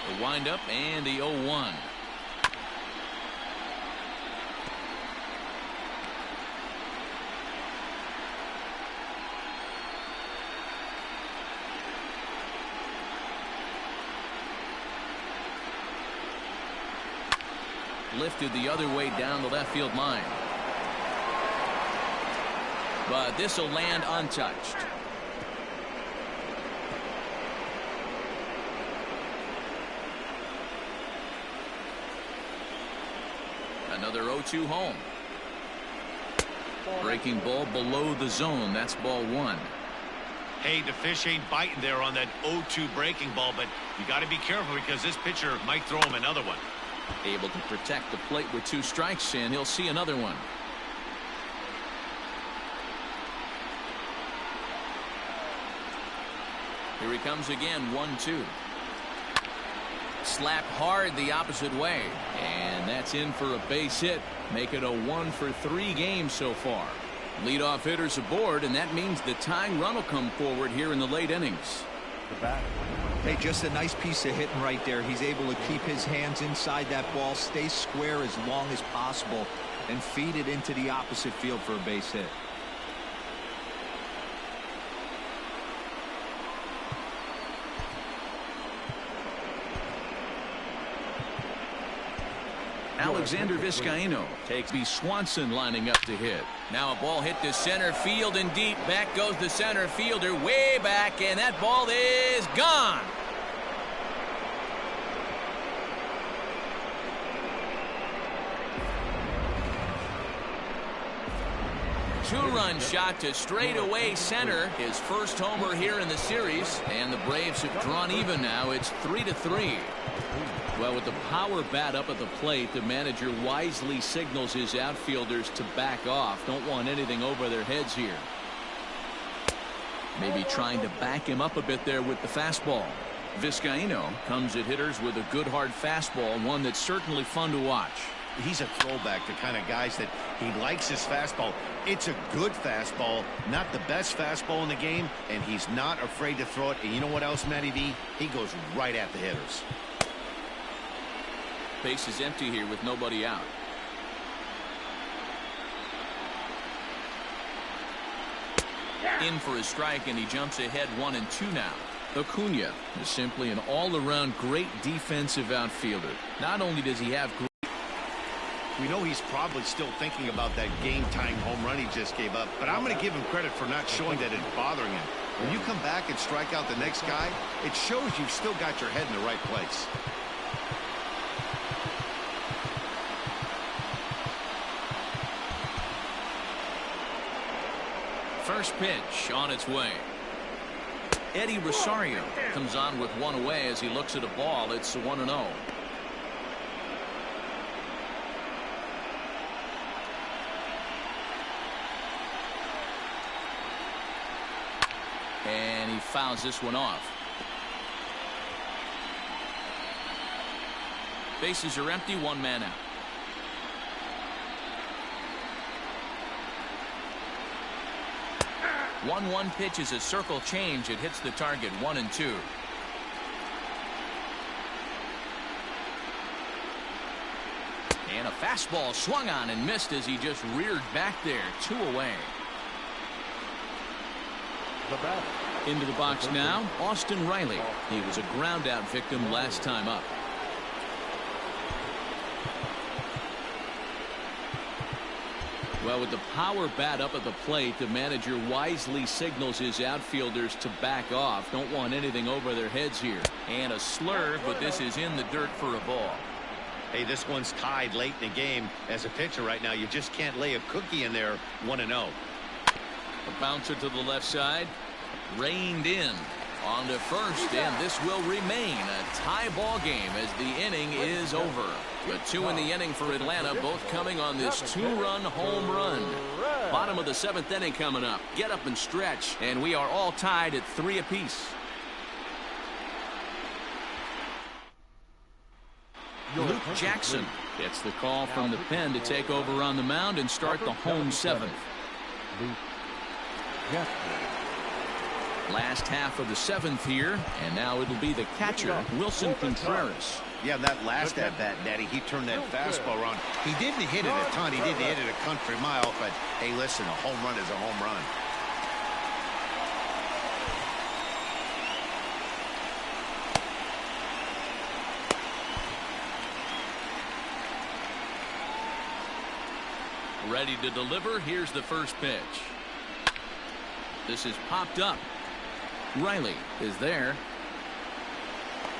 A: The windup and the 0-1. Lifted the other way down the left field line. But this will land untouched. Another 0-2 home. Breaking ball below the zone. That's ball one.
D: Hey, the fish ain't biting there on that 0-2 breaking ball, but you got to be careful because this pitcher might throw him another one.
A: Able to protect the plate with 2 strikes, and he'll see another one. Here he comes again, 1-2. Slapped hard the opposite way, and that's in for a base hit. Make it a 1-for-3 game so far. Leadoff hitters aboard, and that means the tying run will come forward here in the late innings.
C: The bat.
B: Hey, just a nice piece of hitting right there. He's able to keep his hands inside that ball, stay square as long as possible, and feed it into the opposite field for a base hit.
A: Alexander Vizcaino takes B. Swanson lining up to hit. Now a ball hit to center field and deep. Back goes the center fielder way back, and that ball is gone. Two-run shot to straightaway center. His first homer here in the series, and the Braves have drawn even now. It's 3-3. Well, with the power bat up at the plate, the manager wisely signals his outfielders to back off. Don't want anything over their heads here. Maybe trying to back him up a bit there with the fastball. Vizcaino comes at hitters with a good hard fastball, one that's certainly fun to watch.
D: He's a throwback to kind of guys that he likes his fastball. It's a good fastball, not the best fastball in the game, and he's not afraid to throw it. And you know what else, Matty V? He goes right at the hitters.
A: Base is empty here with nobody out. In for a strike, and he jumps ahead 1-2 now. Acuna is simply an all-around great defensive outfielder. Not only does he have great...
D: We know he's probably still thinking about that game-tying home run he just gave up, but I'm going to give him credit for not showing that it's bothering him. When you come back and strike out the next guy, it shows you've still got your head in the right place.
A: First pitch on its way. Eddie Rosario comes on with one away as he looks at a ball. It's 1-0. And he fouls this one off. Bases are empty, 1 man out. One pitch is a circle change. It hits the target 1-2. And a fastball swung on and missed as he just reared back there. 2 away.
C: The bat.
A: Into the box now, Austin Riley. He was a ground out victim last time up. Well, with the power bat up at the plate, the manager wisely signals his outfielders to back off. Don't want anything over their heads here. And a slurve, but this is in the dirt for a ball.
D: Hey, this one's tied late in the game. As a pitcher right now, you just can't lay a cookie in there. 1-0.
A: A bouncer to the left side. Reined in. On to first, and this will remain a tie ball game as the inning is over. The 2 in the inning for Atlanta, both coming on this 2-run home run. Bottom of the 7th inning coming up. Get up and stretch, and we are all tied at 3 apiece. Luke Jackson gets the call from the pen to take over on the mound and start the home 7th.
C: Luke Jackson.
A: Last half of the 7th here, and now it'll be the catcher, Wilson Contreras.
D: Yeah, that last at-bat, Daddy, he turned that fastball around. He didn't hit it a ton. He didn't hit it a country mile, but, hey, listen, a home run is a home run.
A: Ready to deliver. Here's the first pitch. This is popped up. Riley is there.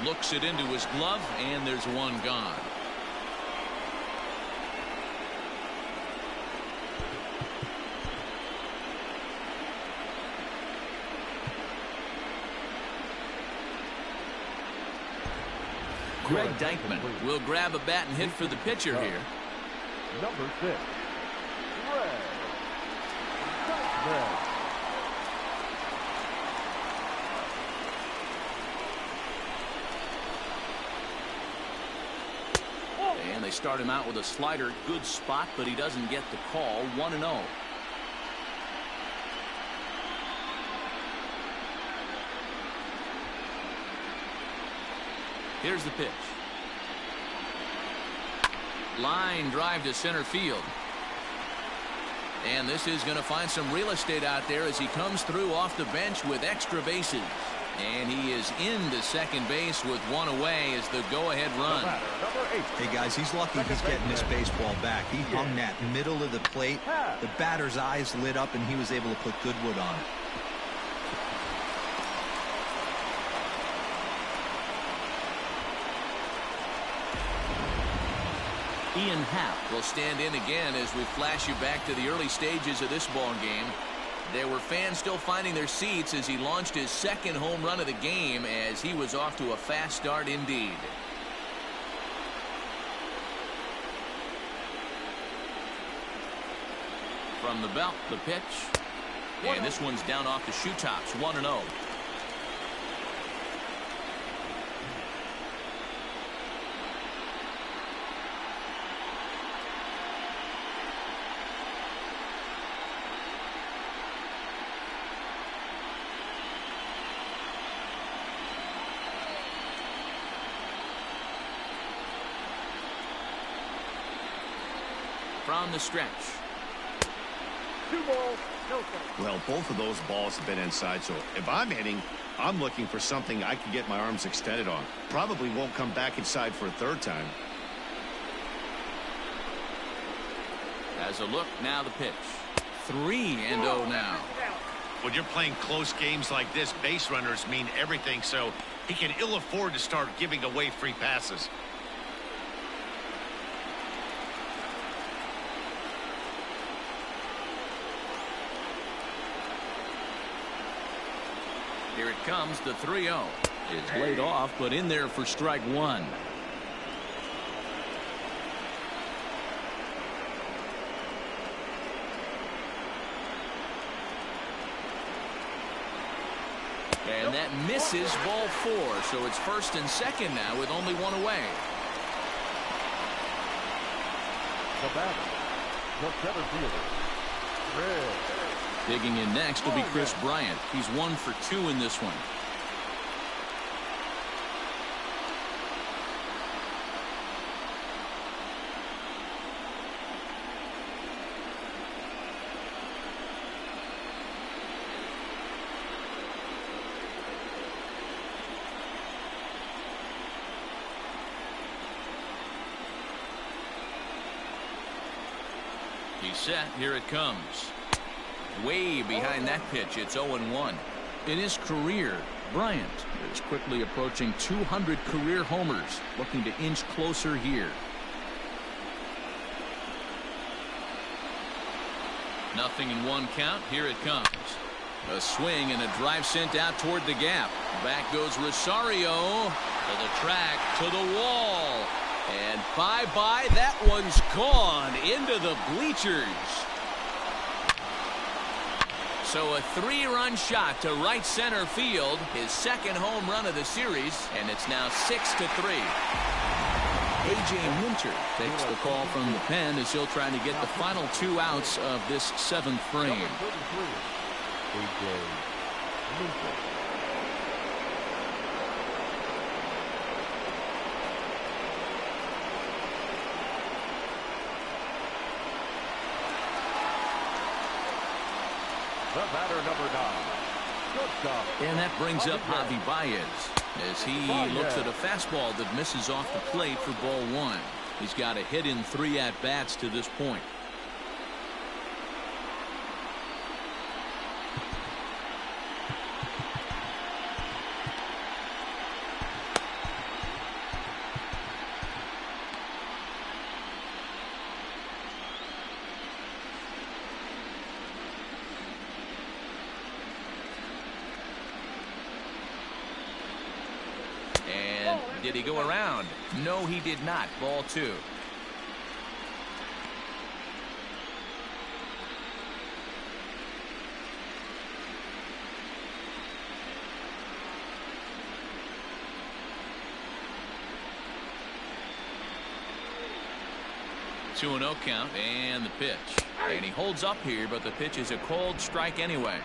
A: Looks it into his glove, and there's one gone. Greg Dykman will grab a bat and hit for the pitcher here.
C: Number 6, Greg Dykman.
A: And they start him out with a slider. Good spot, but he doesn't get the call. 1-0. Here's the pitch. Line drive to center field. And this is going to find some real estate out there as he comes through off the bench with extra bases. And he is into second base with one away as the go-ahead run.
B: Hey, guys, he's lucky he's getting this baseball back. He hung that middle of the plate. The batter's eyes lit up, and he was able to put good wood on it.
A: Ian Happ will stand in again as we flash you back to the early stages of this ball game. There were fans still finding their seats as he launched his second home run of the game as he was off to a fast start indeed. From the belt, the pitch. And this one's down off the shoe tops. 1-0. From the stretch.
C: 2 balls, no strikes.
D: Well, both of those balls have been inside, so if I'm hitting, I'm looking for something I can get my arms extended on. Probably won't come back inside for a third time.
A: As a look, now the pitch. 3-0 now.
D: When you're playing close games like this, base runners mean everything, so he can ill afford to start giving away free passes.
A: Here it comes, the 3-0. It's laid off, but in there for strike one. And that misses ball 4, so it's first and second now with only one away.
C: The batter, the center fielder, Greg.
A: Digging in next will be Chris Bryant. He's 1 for 2 in this one. He's set. Here it comes. Way behind that pitch. It's 0-1. In his career, Bryant is quickly approaching 200 career homers, looking to inch closer here. Nothing in one count. Here it comes. A swing and a drive sent out toward the gap. Back goes Rosario to the track, to the wall. And bye-bye. That one's gone into the bleachers. So a 3-run shot to right center field, his second home run of the series, and it's now 6-3. A.J. Minter takes the call from the pen as he'll try to get the final 2 outs of this 7th frame.
C: A.J. Minter. The batter, number 9. Shortstop.
A: And that brings up Javi Baez as he looks at a fastball that misses off the plate for ball 1. He's got a hit in 3 at-bats to this point. Did he go around? No, he did not. Ball 2. Two 2-0 count and the pitch. And he holds up here, but the pitch is a cold strike anyway.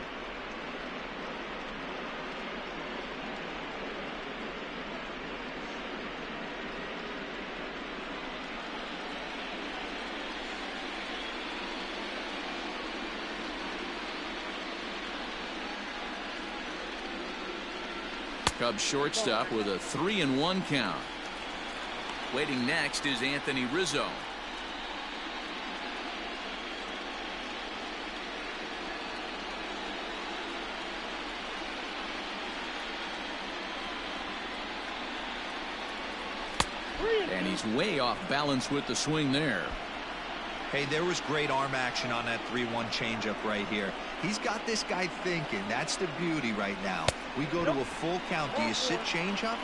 A: Cubs shortstop with a 3-1 count. Waiting next is Anthony Rizzo. And he's way off balance with the swing there.
B: Hey, there was great arm action on that 3-1 changeup right here. He's got this guy thinking. That's the beauty right now. We go to a full count. Do you sit changeup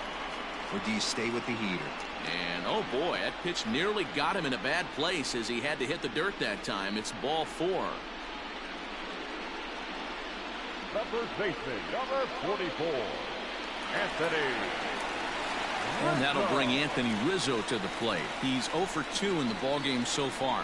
B: or do you stay with the heater?
A: And oh boy, that pitch nearly got him in a bad place as he had to hit the dirt that time. It's ball 4.
C: The first baseman, number 44, Anthony.
A: And that'll bring Anthony Rizzo to the plate. He's 0 for 2 in the ballgame so far.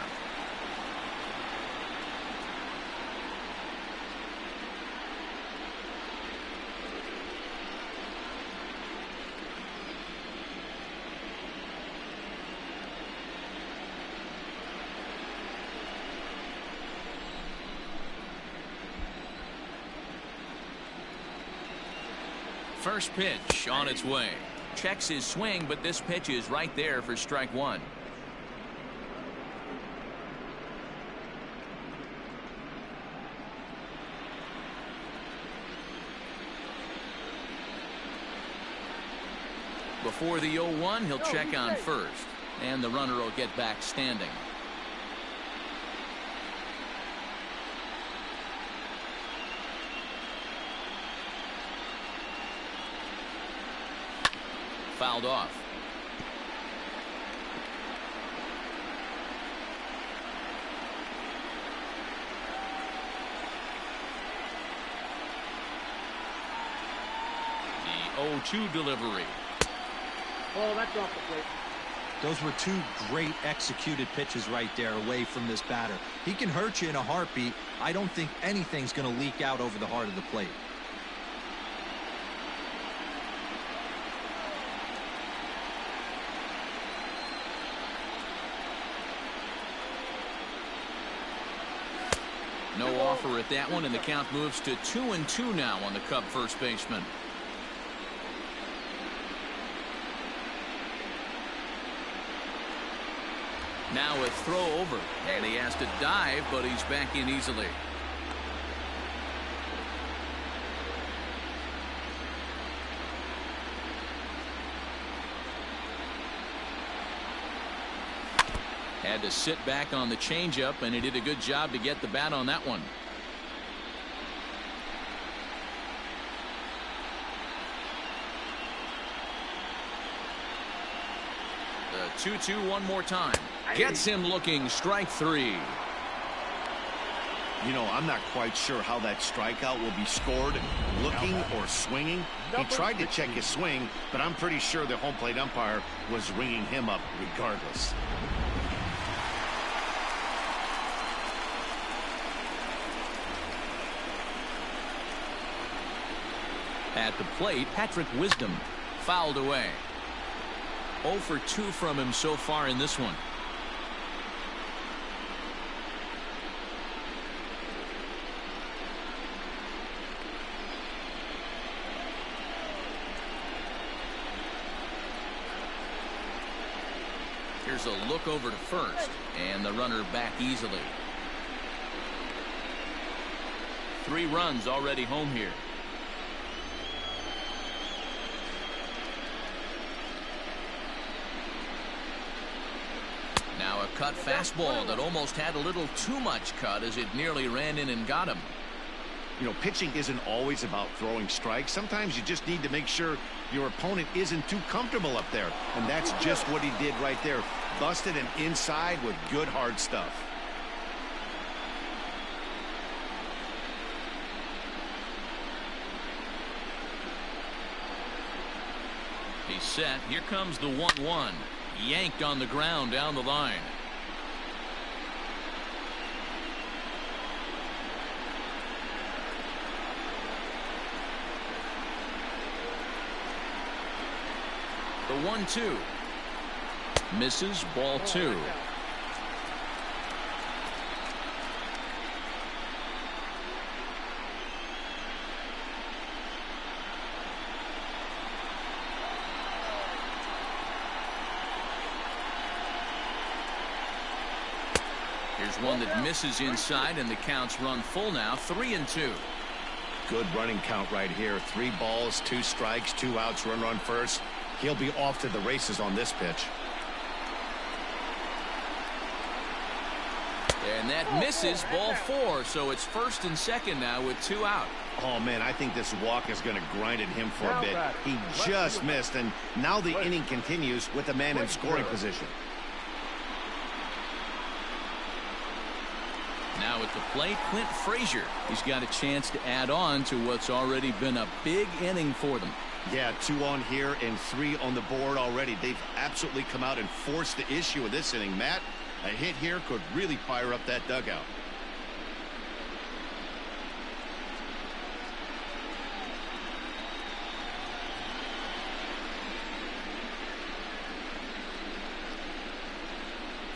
A: First pitch on its way. Checks his swing, but this pitch is right there for strike 1. Before the 0-1, he'll check on first, and the runner will get back standing. Fouled off. The 0-2 delivery.
E: Oh, that's off the plate.
B: Those were two great executed pitches right there away from this batter. He can hurt you in a heartbeat. I don't think anything's going to leak out over the heart of the plate.
A: No offer at that one, and the count moves to 2-2 now on the Cub first baseman. Now a throw over, and he has to dive, but he's back in easily. Had to sit back on the changeup, and he did a good job to get the bat on that one. The 2-2 one more time. Gets him looking. Strike 3.
D: You know, I'm not quite sure how that strikeout will be scored, looking or swinging. He tried to check his swing, but I'm pretty sure the home plate umpire was ringing him up regardless.
A: At the plate, Patrick Wisdom fouled away. 0 for 2 from him so far in this one. Here's a look over to first, and the runner back easily. 3 runs already home here. Now a cut fastball that almost had a little too much cut as it nearly ran in and got him.
D: You know, pitching isn't always about throwing strikes. Sometimes you just need to make sure your opponent isn't too comfortable up there. And that's just what he did right there. Busted him inside with good hard stuff.
A: He's set. Here comes the 1-1. Yanked on the ground down the line. The 1-2. Misses, ball 2. Here's one that misses inside, and the count's run full now. 3-2.
D: Good running count right here. 3 balls, 2 strikes, 2 outs, run first. He'll be off to the races on this pitch.
A: And that misses, ball 4. So it's first and second now with 2 out.
D: Oh, man, I think this walk is going to grind at him for a bit. He just missed, and now the inning continues with the man in scoring position.
A: Now at the plate, Clint Frazier. He's got a chance to add on to what's already been a big inning for them.
D: Yeah, 2 on here and 3 on the board already. They've absolutely come out and forced the issue of this inning. Matt, a hit here could really fire up that dugout.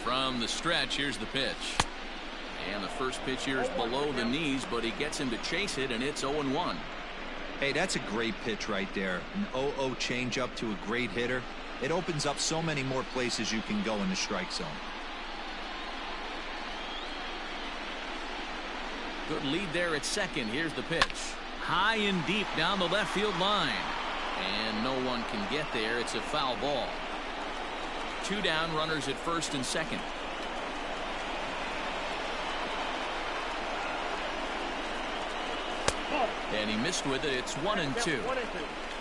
A: From the stretch, here's the pitch. And the first pitch here is below the knees, but he gets him to chase it, and it's 0-1.
B: Hey, that's a great pitch right there. An 0-0 changeup to a great hitter. It opens up so many more places you can go in the strike zone.
A: Good lead there at second. Here's the pitch. High and deep down the left field line. And no one can get there. It's a foul ball. 2 down, runners at first and second. And he missed with it. It's 1-2.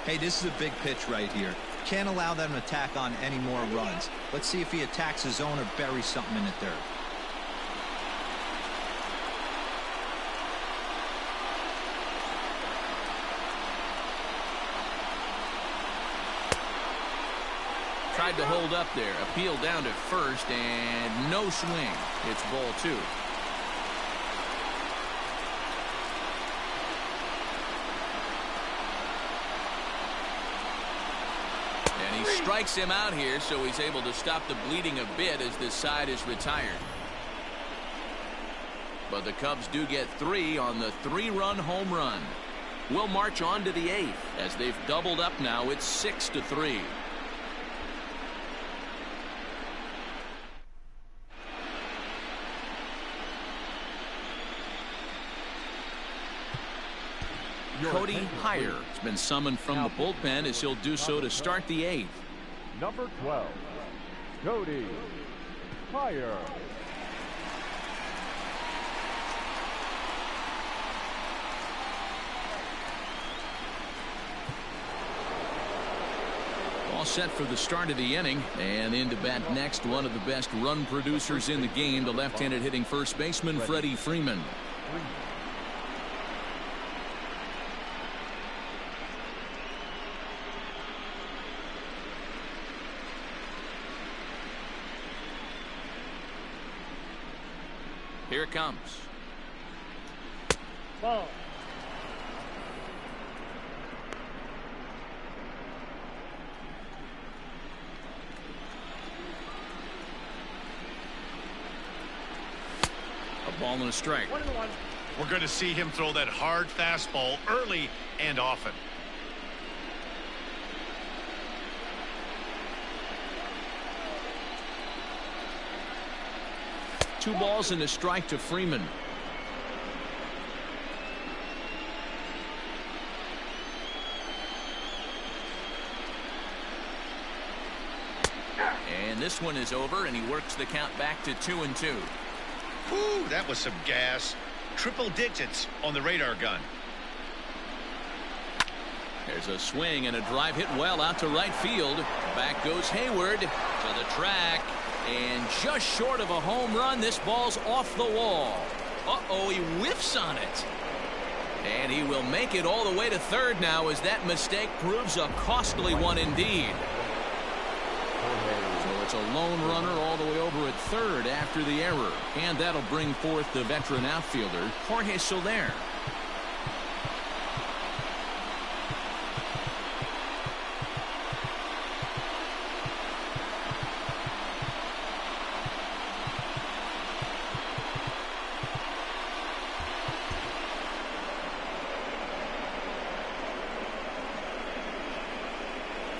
B: Hey, this is a big pitch right here. Can't allow them to tack on any more runs. Let's see if he attacks his zone or buries something in the dirt.
A: Tried to hold up there. Appeal down to first, and no swing. It's ball 2. And he strikes him out here, so he's able to stop the bleeding a bit as this side is retired. But the Cubs do get 3 on the 3-run home run. We'll march on to the 8th as they've doubled up now. It's 6-3. Cody Heyer has been summoned from the bullpen as he'll do so to start the 8th.
C: Number 12, Cody Heyer.
A: All set for the start of the inning, and in to bat next, one of the best run producers in the game, the left-handed hitting first baseman Freddie Freeman. Here it comes.
E: Ball.
A: A ball and a strike.
E: 1-1.
D: We're going to see him throw that hard fastball early and often.
A: Two balls and a strike to Freeman. And this one is over, and he works the count back to 2-2.
D: Whew, that was some gas. Triple digits on the radar gun.
A: There's a swing and a drive hit well out to right field. Back goes Hayward to the track. And just short of a home run, this ball's off the wall. Uh-oh, he whiffs on it. And he will make it all the way to third now as that mistake proves a costly one indeed. So it's a lone runner all the way over at third after the error. And that'll bring forth the veteran outfielder, Jorge Soler.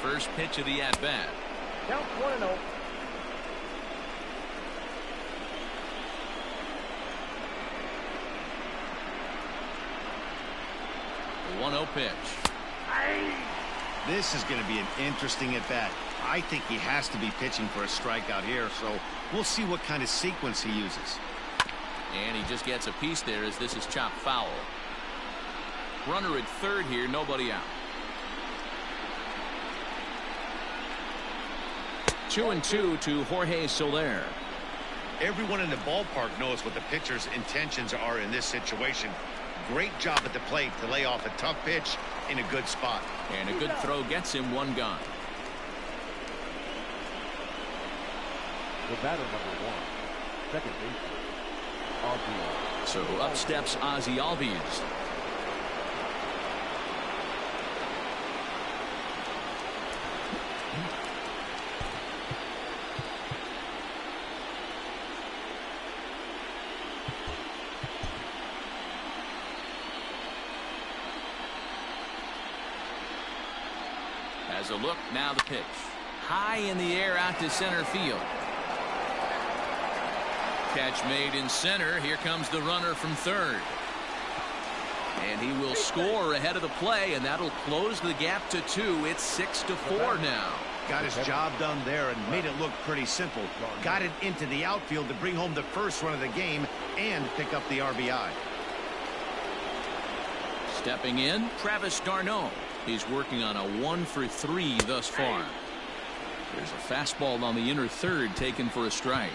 A: First pitch of the at-bat.
E: Count 1-0.
A: 1-0 pitch.
D: This is going to be an interesting at-bat. I think he has to be pitching for a strikeout here, so we'll see what kind of sequence he uses.
A: And he just gets a piece there as this is chopped foul. Runner at third here, nobody out. 2-2 to Jorge Soler.
D: Everyone in the ballpark knows what the pitcher's intentions are in this situation. Great job at the plate to lay off a tough pitch in a good spot.
A: And a good throw gets him one gone.
C: The batter, number 1, second baseman, Ozzie.
A: So up steps Ozzie Albies. As a look, now the pitch. High in the air out to center field. Catch made in center. Here comes the runner from third. And he will score ahead of the play, and that'll close the gap to 2. It's 6-4 now.
D: Got his job done there and made it look pretty simple. Got it into the outfield to bring home the first run of the game and pick up the RBI.
A: Stepping in, Travis d'Arnaud. He's working on a 1-for-3 thus far. There's a fastball on the inner third taken for a strike.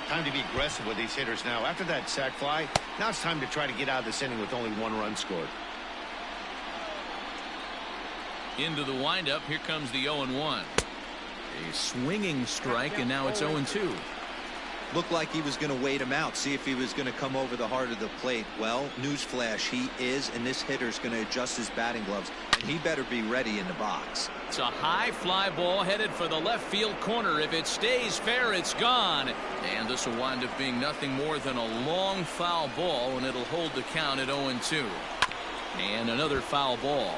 D: Time to be aggressive with these hitters now. After that sac fly, now it's time to try to get out of this inning with only 1 run scored.
A: Into the windup, here comes the 0-1. A swinging strike, and now it's 0-2.
B: Looked like he was going to wait him out, see if he was going to come over the heart of the plate. Well, newsflash, he is, and this hitter's going to adjust his batting gloves, and he better be ready in the box.
A: It's a high fly ball headed for the left field corner. If it stays fair, it's gone. And this will wind up being nothing more than a long foul ball, and it'll hold the count at 0-2. And another foul ball.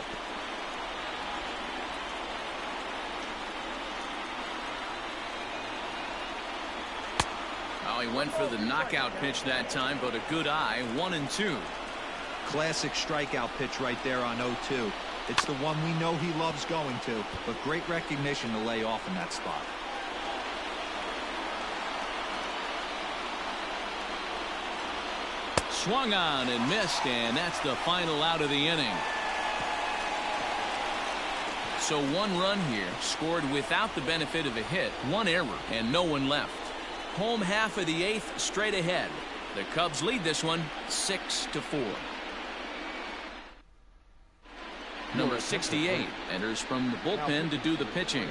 A: Oh, he went for the knockout pitch that time, but a good eye. 1-2.
B: Classic strikeout pitch right there on 0-2. It's the one we know he loves going to, but great recognition to lay off in that spot.
A: Swung on and missed, and that's the final out of the inning. So 1 run here, scored without the benefit of a hit, 1 error, and no one left. Home half of the 8th, straight ahead. The Cubs lead this one 6-4. Number 68 enters from the bullpen to do the pitching.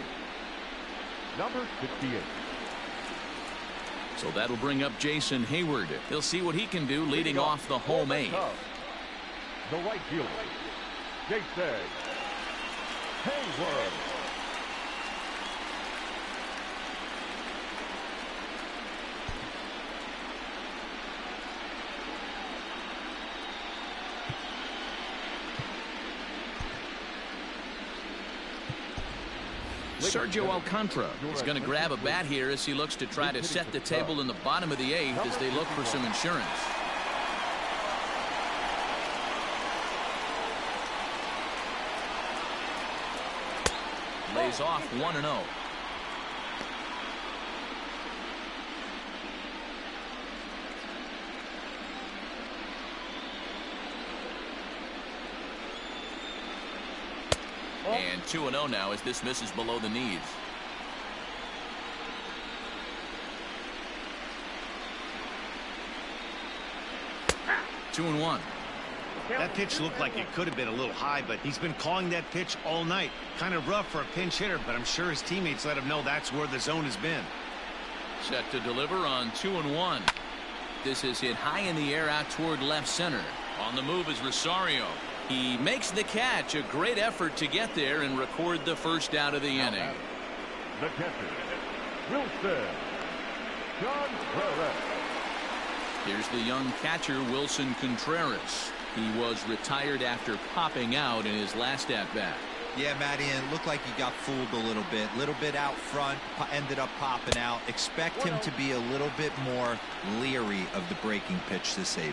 C: Number 68.
A: So that'll bring up Jason Hayward. He'll see what he can do leading off the home 8th.
C: The right fielder, Jason Hayward.
A: Sergio Alcantara is going to grab a bat here as he looks to try to set the table in the bottom of the 8th as they look for some insurance. Lays off 1-0. And 2-0 now as this misses below the knees. Two and one.
D: That pitch looked like it could have been a little high, but he's been calling that pitch all night. Kind of rough for a pinch hitter, but I'm sure his teammates let him know that's where the zone has been.
A: Set to deliver on 2-1. This is hit high in the air out toward left center. On the move is Rosario. He makes the catch. A great effort to get there and record the first out of the inning.
C: The catcher, Wilson Contreras.
A: Here's the young catcher, Wilson Contreras. He was retired after popping out in his last at-bat.
B: Yeah, Matty, and it looked like he got fooled a little bit out front, ended up popping out. Expect him to be a little bit more leery of the breaking pitch this AB.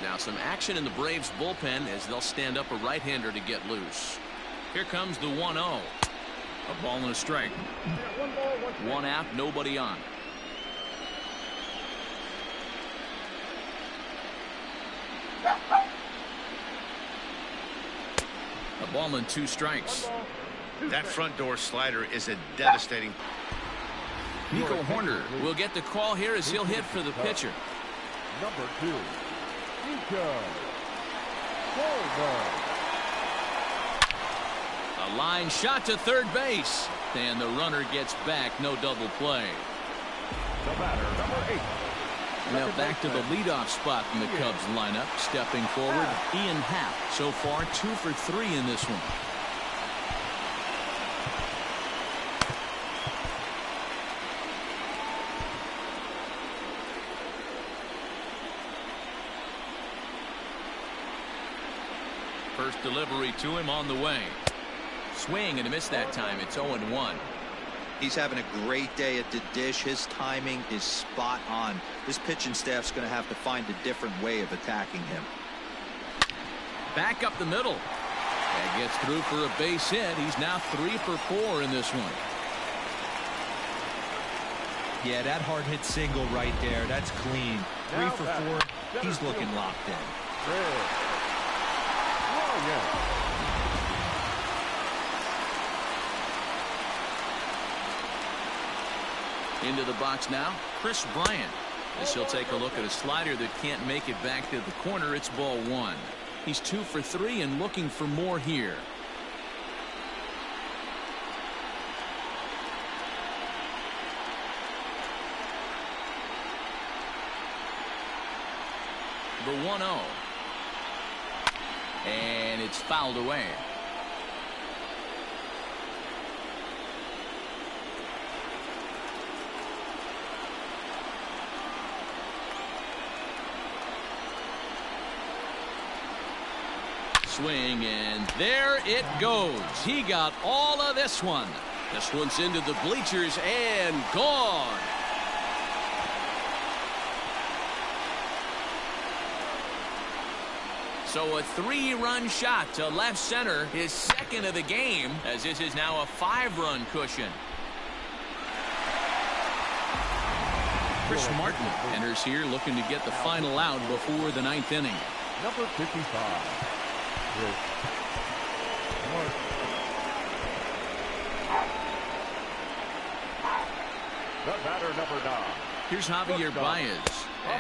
A: Now some action in the Braves bullpen as they'll stand up a right-hander to get loose. Here comes the 1-0. A ball and a strike. One out, nobody on. A ball and 2 strikes.
D: That front door slider is a devastating.
A: Nico Horner will get the call here as he'll hit for the pitcher.
C: Number 2, Nico Horner.
A: A line shot to third base. And the runner gets back. No double play.
C: The batter, number 8.
A: Now back to the leadoff spot in the Cubs lineup. Stepping forward, Ian Happ. So far 2 for 3 in this one. First delivery to him on the way. Swing and a miss that time. It's 0-1.
B: He's having a great day at the dish. His timing is spot on. This pitching staff's going to have to find a different way of attacking him.
A: Back up the middle. And gets through for a base hit. He's now 3 for 4 in this one.
B: Yeah, that hard hit single right there. That's clean. 3 for 4. He's looking locked in.
A: Into the box now, Chris Bryant. As he'll take a look at a slider that can't make it back to the corner. It's ball 1. He's 2 for 3 and looking for more here. The 1-0. And it's fouled away. Swing, and there it goes. He got all of this one. This one's into the bleachers and gone. So a 3-run shot to left center, his second of the game, as this is now a 5-run cushion. Chris Martin enters here looking to get the final out before the 9th inning.
C: Number 55. The batter, number 9.
A: Here's Javier Baez.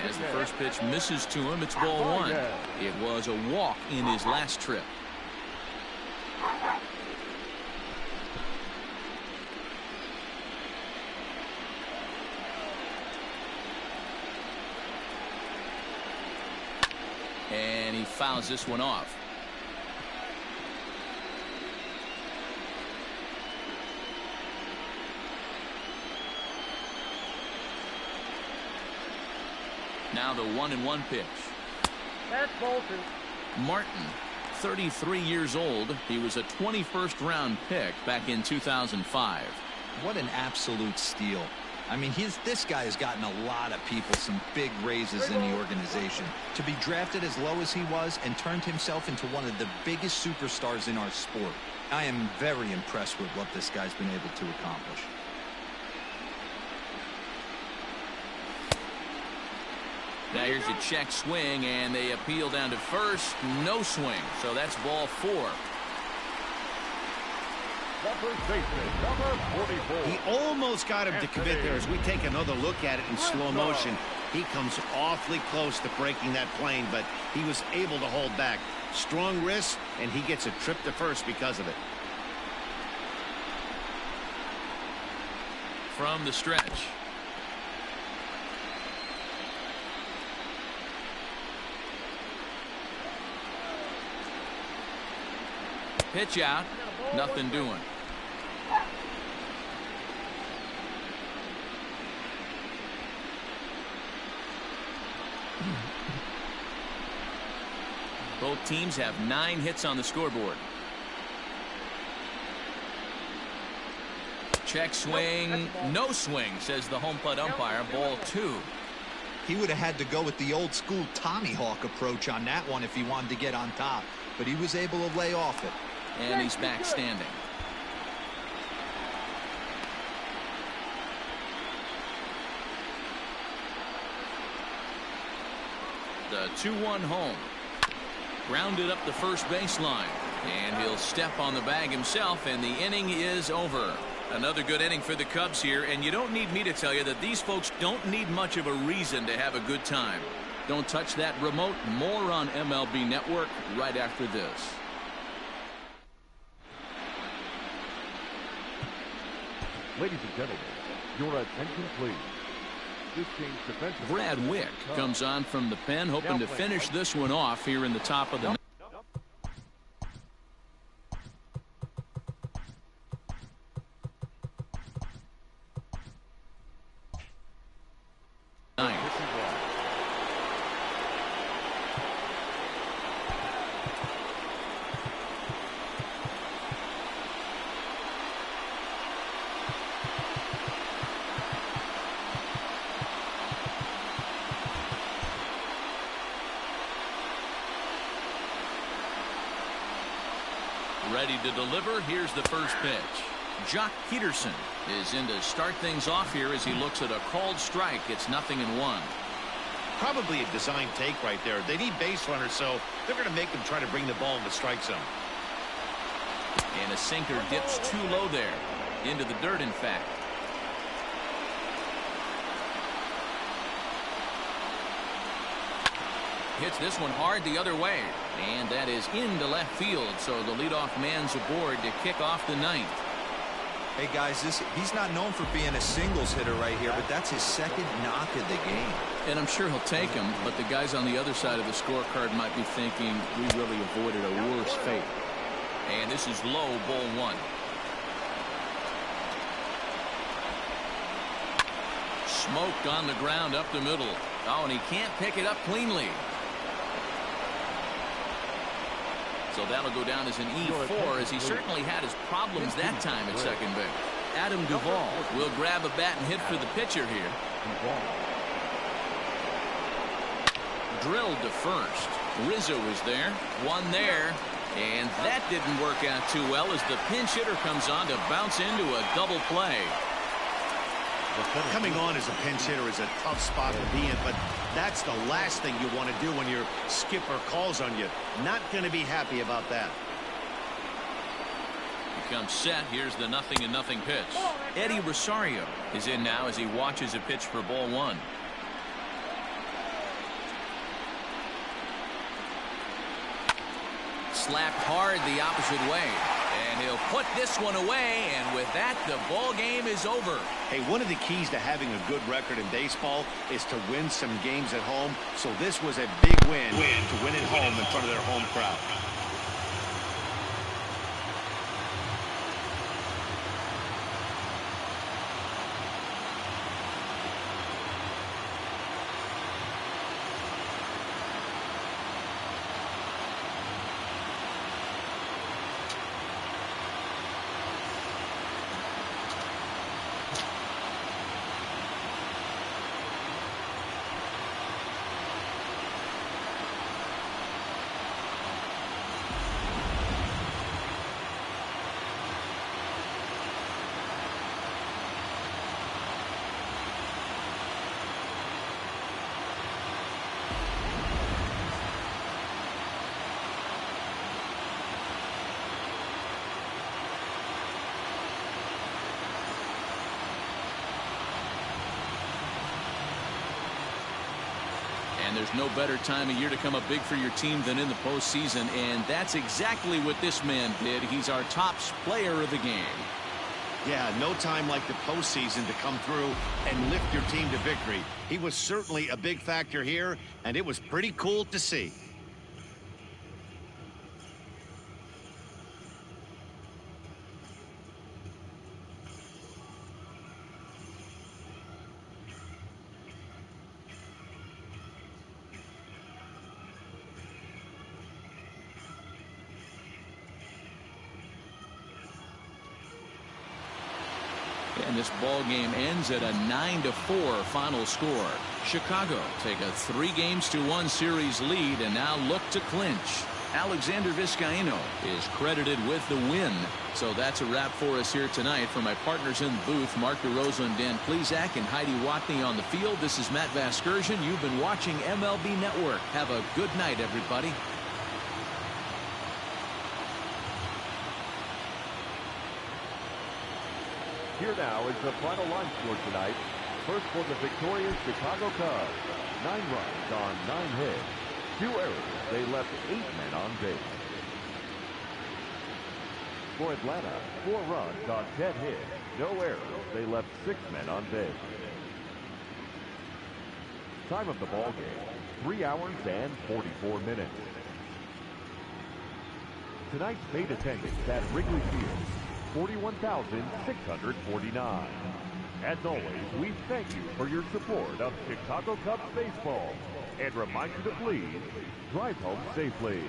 A: As the first pitch misses to him, it's ball 1. It was a walk in his last trip. And he fouls this one off. Now the 1-1 pitch.
E: That's Bolton.
A: Martin, 33 years old. He was a 21st round pick back in 2005.
B: What an absolute steal. I mean, this guy has gotten a lot of people some big raises in the organization. To be drafted as low as he was and turned himself into one of the biggest superstars in our sport. I am very impressed with what this guy's been able to accomplish.
A: Now here's a check swing, and they appeal down to first. No swing, so that's ball 4.
C: The first baseman, number 44.
D: He almost got him to commit there. As we take another look at it in slow motion, he comes awfully close to breaking that plane, but he was able to hold back. Strong wrist, and he gets a trip to first because of it.
A: From the stretch. Pitch out. Nothing doing. Both teams have 9 hits on the scoreboard. Check swing. No swing, says the home plate umpire. Ball 2.
B: He would have had to go with the old school Tommy Hawk approach on that one if he wanted to get on top, but he was able to lay off it.
A: And he's back standing. The 2-1 home. Grounded up the first baseline. And he'll step on the bag himself, and the inning is over. Another good inning for the Cubs here, and you don't need me to tell you that these folks don't need much of a reason to have a good time. Don't touch that remote. More on MLB Network right after this.
C: Ladies and gentlemen, your attention please. This game's defensive.
A: Brad Wick comes on from the pen, hoping to finish this one off here in the top of the ninth. Ready to deliver. Here's the first pitch. Jock Peterson is in to start things off here as he looks at a called strike. It's 0-1.
D: Probably a design take right there. They need base runners, so they're going to make them try to bring the ball in the strike zone.
A: And a sinker dips too low there. Into the dirt, in fact. Hits this one hard the other way. And that is into left field. So the leadoff man's aboard to kick off the ninth.
B: Hey guys, he's not known for being a singles hitter right here, but that's his second knock of the game.
A: And I'm sure he'll take him, but the guys on the other side of the scorecard might be thinking we really avoided a worse fate. And this is low, ball 1. Smoked on the ground up the middle. Oh, and he can't pick it up cleanly. So that'll go down as an E4, as he certainly had his problems that time at second base. Adam Duvall will grab a bat and hit for the pitcher here. Drilled to first. Rizzo is there. One there. And that didn't work out too well as the pinch hitter comes on to bounce into a double play.
D: Coming on as a pinch hitter is a tough spot to be in, but that's the last thing you want to do when your skipper calls on you. Not going to be happy about that.
A: He comes set. Here's the 0-0 pitch. Eddie Rosario is in now as he watches a pitch for ball 1. Slapped hard the opposite way. And he'll put this one away, and with that, the ball game is over.
D: Hey, one of the keys to having a good record in baseball is to win some games at home. So this was a big win to win at home in front of their home crowd.
A: And there's no better time of year to come up big for your team than in the postseason, and that's exactly what this man did. He's our top player of the game.
D: Yeah, no time like the postseason to come through and lift your team to victory. He was certainly a big factor here, and it was pretty cool to see.
A: And this ball game ends at a 9-4 final score. Chicago take a 3-1 series lead and now look to clinch. Alexander Vizcaino is credited with the win. So that's a wrap for us here tonight. For my partners in the booth, Mark DeRosa and Dan Plesac and Heidi Watney on the field, this is Matt Vasgersian. You've been watching MLB Network. Have a good night, everybody.
C: Here now is the final line score tonight. First for the victorious Chicago Cubs. 9 runs on 9 hits. 2 errors. They left 8 men on base. For Atlanta, 4 runs on 10 hits. No errors. They left 6 men on base. Time of the ball game, 3 hours and 44 minutes. Tonight's paid attendance at Wrigley Field, 41,649. As always, we thank you for your support of Chicago Cubs baseball and remind you to please drive home safely.